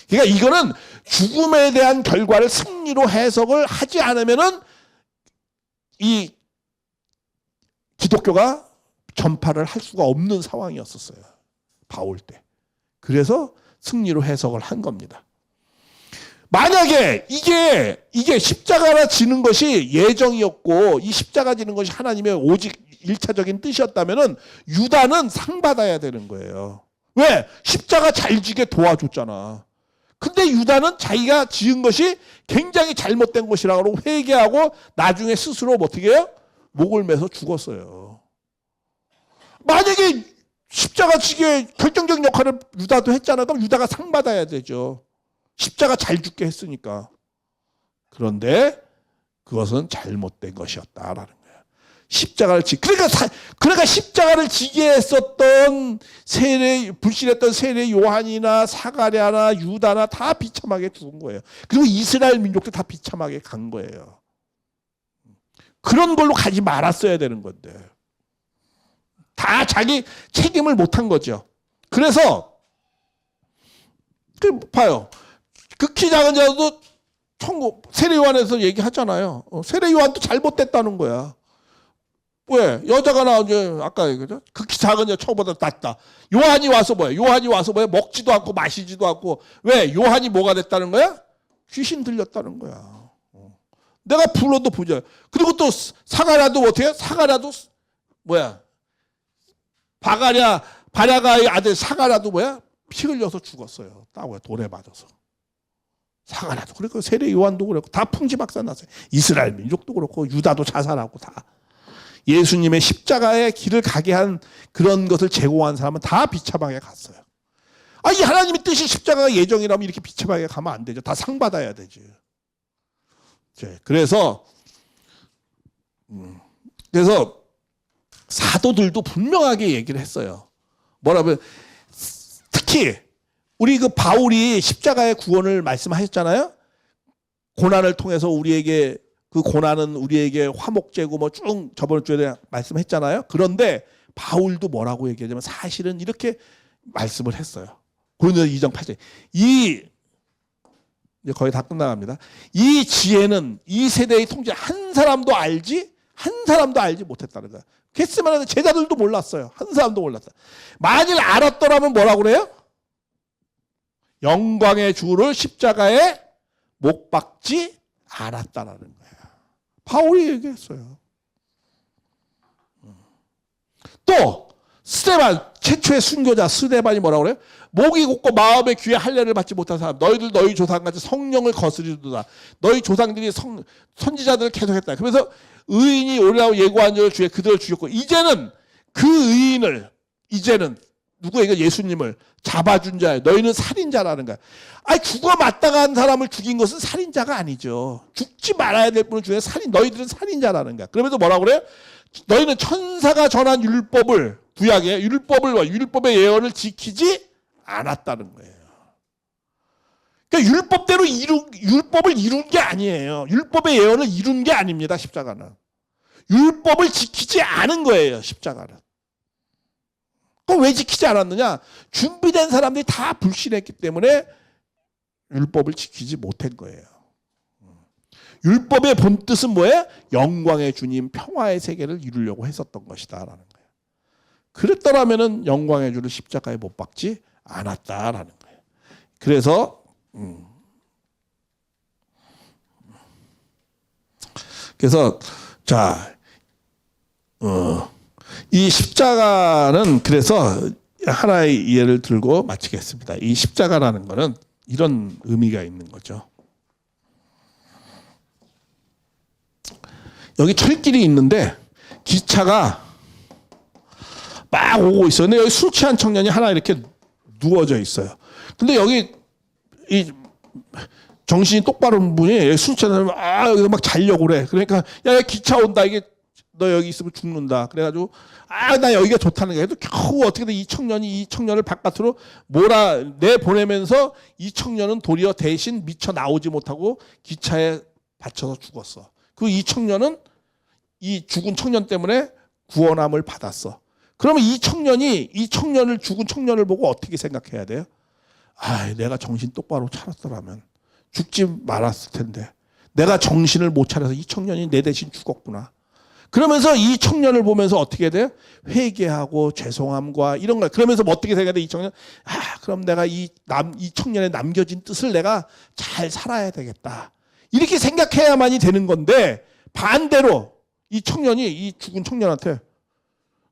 그러니까 이거는 죽음에 대한 결과를 승리로 해석을 하지 않으면은 이 기독교가 전파를 할 수가 없는 상황이었었어요. 바울 때. 그래서 승리로 해석을 한 겁니다. 만약에 이게 십자가가 지는 것이 예정이었고 이 십자가 지는 것이 하나님의 오직 일차적인 뜻이었다면은 유다는 상 받아야 되는 거예요. 왜? 십자가 잘 지게 도와줬잖아. 근데 유다는 자기가 지은 것이 굉장히 잘못된 것이라고 회개하고 나중에 스스로 어떻게 해요? 목을 매서 죽었어요. 만약에 십자가 지기에 결정적인 역할을 유다도 했잖아. 그럼 유다가 상 받아야 되죠. 십자가 잘 죽게 했으니까. 그런데 그것은 잘못된 것이었다라는 거야. 십자가를 그러니까 십자가를 지게 했었던 불신했던 세례 요한이나 사가랴나 유다나 다 비참하게 죽은 거예요. 그리고 이스라엘 민족도 다 비참하게 간 거예요. 그런 걸로 가지 말았어야 되는 건데. 다 자기 책임을 못한 거죠. 그래서 봐요. 극히 작은 자도 세례 요한에서 얘기하잖아요. 세례 요한도 잘못됐다는 거야. 왜? 여자가 나오죠. 아까 얘기죠. 극히 작은 자 처음보다 낫다. 요한이 와서 뭐야? 먹지도 않고 마시지도 않고. 왜? 요한이 뭐가 됐다는 거야? 귀신 들렸다는 거야. 내가 불러도 보자. 그리고 또 사가랴도 어떻게? 사가랴도 뭐야? 바랴가의 아들 사가랴도 뭐야? 피 흘려서 죽었어요. 따고야 돌에 맞아서. 사가랴도 그렇고 세례 요한도 그렇고 다 풍지박산 났어요. 이스라엘 민족도 그렇고 유다도 자살하고 다. 예수님의 십자가의 길을 가게 한 그런 것을 제공한 사람은 다 비참하게 갔어요. 이 하나님의 뜻이 십자가가 예정이라면 이렇게 비참하게 가면 안 되죠. 다 상 받아야 되지. 그래서 사도들도 분명하게 얘기를 했어요. 뭐라면 특히 우리 그 바울이 십자가의 구원을 말씀하셨잖아요. 고난을 통해서 우리에게 그 고난은 우리에게 화목제고 뭐 쭉 저번 주에 말씀했잖아요. 그런데 바울도 뭐라고 얘기하냐면 사실은 이렇게 말씀을 했어요. 고린도서 2장 8절. 이제 거의 다 끝나갑니다. 이 지혜는 이 세대의 통제 한 사람도 알지 못했다는 거야. 겟세마네 제자들도 몰랐어요. 한 사람도 몰랐어요. 만일 알았더라면 뭐라고 그래요? 영광의 주를 십자가에 못 박지 않았다라는 거야. 바울이 얘기했어요. 또 스데반 최초의 순교자 스데반이 뭐라고 그래요? 목이 곧고 마음의 귀에 할례를 받지 못한 사람 너희들 너희 조상같이 성령을 거스리도다. 너희 조상들이 선지자들을 계속했다. 그래서 의인이 오리라고 예고한 자를 주에 그들을 죽였고 이제는 그 의인을 누구에게? 예수님을 잡아준 자예요. 너희는 살인자라는 거야. 죽어 마땅한 사람을 죽인 것은 살인자가 아니죠. 죽지 말아야 될 분을 죽여 너희들은 살인자라는 거야. 그러면서 뭐라고 그래요? 너희는 천사가 전한 율법을 율법의 예언을 지키지 않았다는 거예요. 그러니까 율법을 이룬 게 아니에요. 율법의 예언을 이룬 게 아닙니다. 십자가는. 율법을 지키지 않은 거예요. 십자가는. 그럼 왜 지키지 않았느냐? 준비된 사람들이 다 불신했기 때문에 율법을 지키지 못한 거예요. 율법의 본 뜻은 뭐예요? 영광의 주님, 평화의 세계를 이루려고 했었던 것이다라는 거예요. 그랬더라면은 영광의 주를 십자가에 못 박지 않았다라는 거예요. 그래서 자, 이 십자가는 그래서 하나의 예를 들고 마치겠습니다. 이 십자가라는 거는 이런 의미가 있는 거죠. 여기 철길이 있는데 기차가 막 오고 있어요. 근데 여기 술 취한 청년이 하나 이렇게 누워져 있어요. 근데 여기 이 정신이 똑바로 온 분이 술 취한 사람이 여기서 막 자려고 그래. 그러니까 야 기차 온다. 이게 너 여기 있으면 죽는다. 그래가지고 나 여기가 좋다는 거야. 그래도 겨우 어떻게든 이 청년을 바깥으로 내보내면서 이 청년은 도리어 대신 미쳐 나오지 못하고 기차에 받쳐서 죽었어. 그 이 청년은 이 죽은 청년 때문에 구원함을 받았어. 그러면 이 죽은 청년을 보고 어떻게 생각해야 돼요? 내가 정신 똑바로 차렸더라면 죽지 말았을 텐데 내가 정신을 못 차려서 이 청년이 내 대신 죽었구나. 그러면서 이 청년을 보면서 어떻게 돼요? 회개하고 죄송함과 이런 거. 그러면서 어떻게 생각해? 이 청년, 그럼 내가 이 청년의 남겨진 뜻을 내가 잘 살아야 되겠다. 이렇게 생각해야만이 되는 건데 반대로 이 청년이 이 죽은 청년한테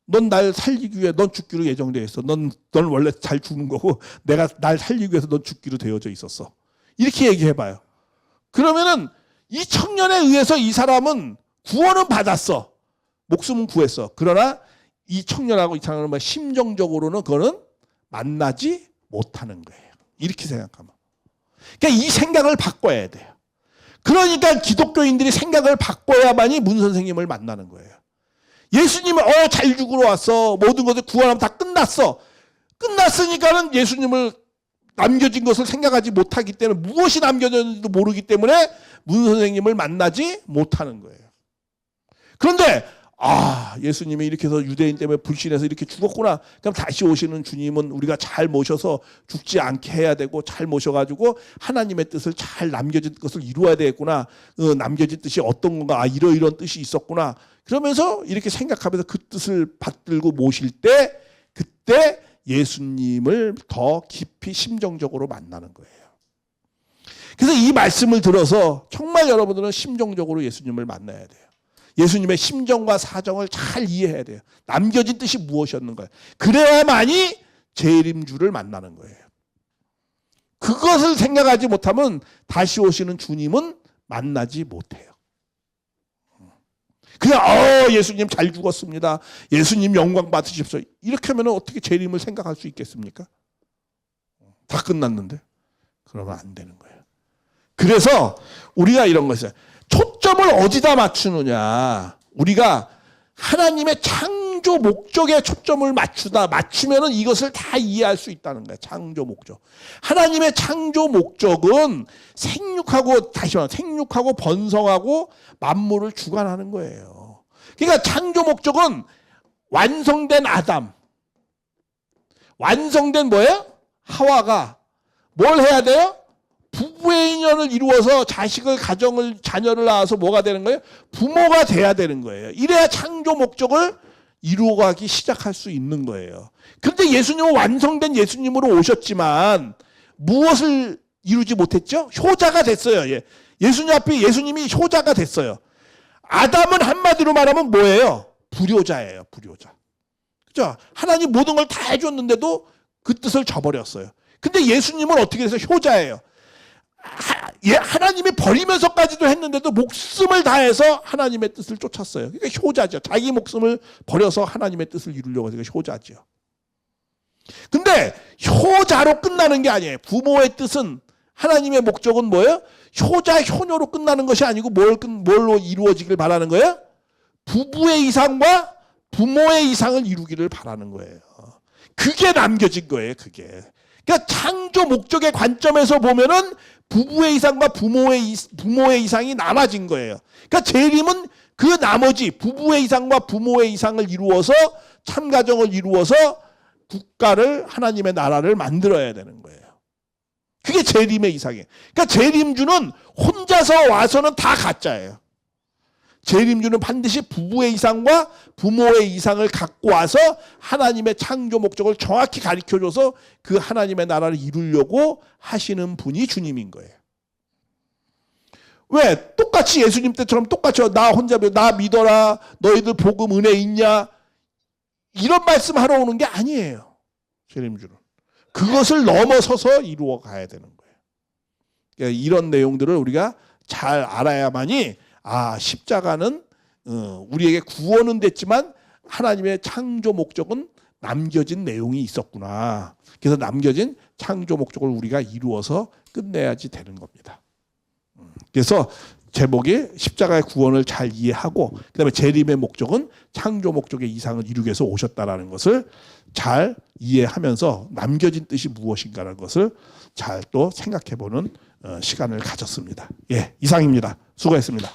넌 날 살리기 위해 넌 죽기로 예정되어 있어. 넌 원래 잘 죽는 거고 내가 날 살리기 위해서 넌 죽기로 되어져 있었어. 이렇게 얘기해봐요. 그러면은 이 청년에 의해서 이 사람은 구원은 받았어. 목숨은 구했어. 그러나 이 청년하고 이 사람은 심정적으로는 그거는 만나지 못하는 거예요. 이렇게 생각하면. 그러니까 이 생각을 바꿔야 돼요. 그러니까 기독교인들이 생각을 바꿔야만이 문 선생님을 만나는 거예요. 예수님은 잘 죽으러 왔어. 모든 것을 구원하면 다 끝났어. 끝났으니까는 예수님을 남겨진 것을 생각하지 못하기 때문에 무엇이 남겨졌는지도 모르기 때문에 문 선생님을 만나지 못하는 거예요. 그런데 예수님이 이렇게 해서 유대인 때문에 불신해서 이렇게 죽었구나. 그럼 다시 오시는 주님은 우리가 잘 모셔서 죽지 않게 해야 되고 잘 모셔가지고 하나님의 뜻을 잘 남겨진 것을 이루어야 되겠구나. 남겨진 뜻이 어떤 건가. 이런 뜻이 있었구나. 그러면서 이렇게 생각하면서 그 뜻을 받들고 모실 때 그때 예수님을 더 깊이 심정적으로 만나는 거예요. 그래서 이 말씀을 들어서 정말 여러분들은 심정적으로 예수님을 만나야 돼요. 예수님의 심정과 사정을 잘 이해해야 돼요. 남겨진 뜻이 무엇이었는가. 그래야만이 재림주를 만나는 거예요. 그것을 생각하지 못하면 다시 오시는 주님은 만나지 못해요. 그냥 예수님 잘 죽었습니다. 예수님 영광 받으십시오. 이렇게 하면 어떻게 재림을 생각할 수 있겠습니까? 다 끝났는데. 그러면 안 되는 거예요. 그래서 우리가 이런 거 있어요. 초점을 어디다 맞추느냐. 우리가 하나님의 창조 목적에 초점을 맞추면은 이것을 다 이해할 수 있다는 거예요. 창조 목적. 하나님의 창조 목적은 생육하고 번성하고 만물을 주관하는 거예요. 그러니까 창조 목적은 완성된 아담, 완성된 뭐예요? 하와가 뭘 해야 돼요? 부부의 인연을 이루어서 자녀를 낳아서 뭐가 되는 거예요? 부모가 돼야 되는 거예요. 이래야 창조 목적을 이루어가기 시작할 수 있는 거예요. 그런데 예수님은 완성된 예수님으로 오셨지만 무엇을 이루지 못했죠? 효자가 됐어요. 예수님 앞에 예수님이 효자가 됐어요. 아담은 한마디로 말하면 뭐예요? 불효자예요. 불효자. 그죠? 하나님 모든 걸 다 해줬는데도 그 뜻을 저버렸어요. 근데 예수님은 어떻게 해서 효자예요? 하나님이 버리면서까지도 했는데도 목숨을 다해서 하나님의 뜻을 쫓았어요. 그러니까 효자죠. 자기 목숨을 버려서 하나님의 뜻을 이루려고 해서 효자죠. 근데 효자로 끝나는 게 아니에요. 부모의 뜻은 하나님의 목적은 뭐예요? 효자, 효녀로 끝나는 것이 아니고 뭘로 이루어지길 바라는 거예요? 부부의 이상과 부모의 이상을 이루기를 바라는 거예요. 그게 남겨진 거예요. 그게. 그러니까 창조 목적의 관점에서 보면은 부부의 이상과 부모의 이상이 남아진 거예요. 그러니까 재림은 그 나머지 부부의 이상과 부모의 이상을 이루어서 참가정을 이루어서 국가를 하나님의 나라를 만들어야 되는 거예요. 그게 재림의 이상이에요. 그러니까 재림주는 혼자서 와서는 다 가짜예요. 재림주는 반드시 부부의 이상과 부모의 이상을 갖고 와서 하나님의 창조 목적을 정확히 가르쳐줘서 그 하나님의 나라를 이루려고 하시는 분이 주님인 거예요. 왜? 똑같이 예수님 때처럼 똑같이 나 혼자 나 믿어라, 너희들 복음 은혜 있냐, 이런 말씀 하러 오는 게 아니에요. 재림주는 그것을 넘어서서 이루어 가야 되는 거예요. 그러니까 이런 내용들을 우리가 잘 알아야만이 십자가는 우리에게 구원은 됐지만 하나님의 창조 목적은 남겨진 내용이 있었구나. 그래서 남겨진 창조 목적을 우리가 이루어서 끝내야지 되는 겁니다. 그래서 제목이 십자가의 구원을 잘 이해하고 그다음에 재림의 목적은 창조 목적의 이상을 이루기 위해서 오셨다라는 것을 잘 이해하면서 남겨진 뜻이 무엇인가라는 것을 잘 또 생각해보는 시간을 가졌습니다. 예, 이상입니다. 수고했습니다.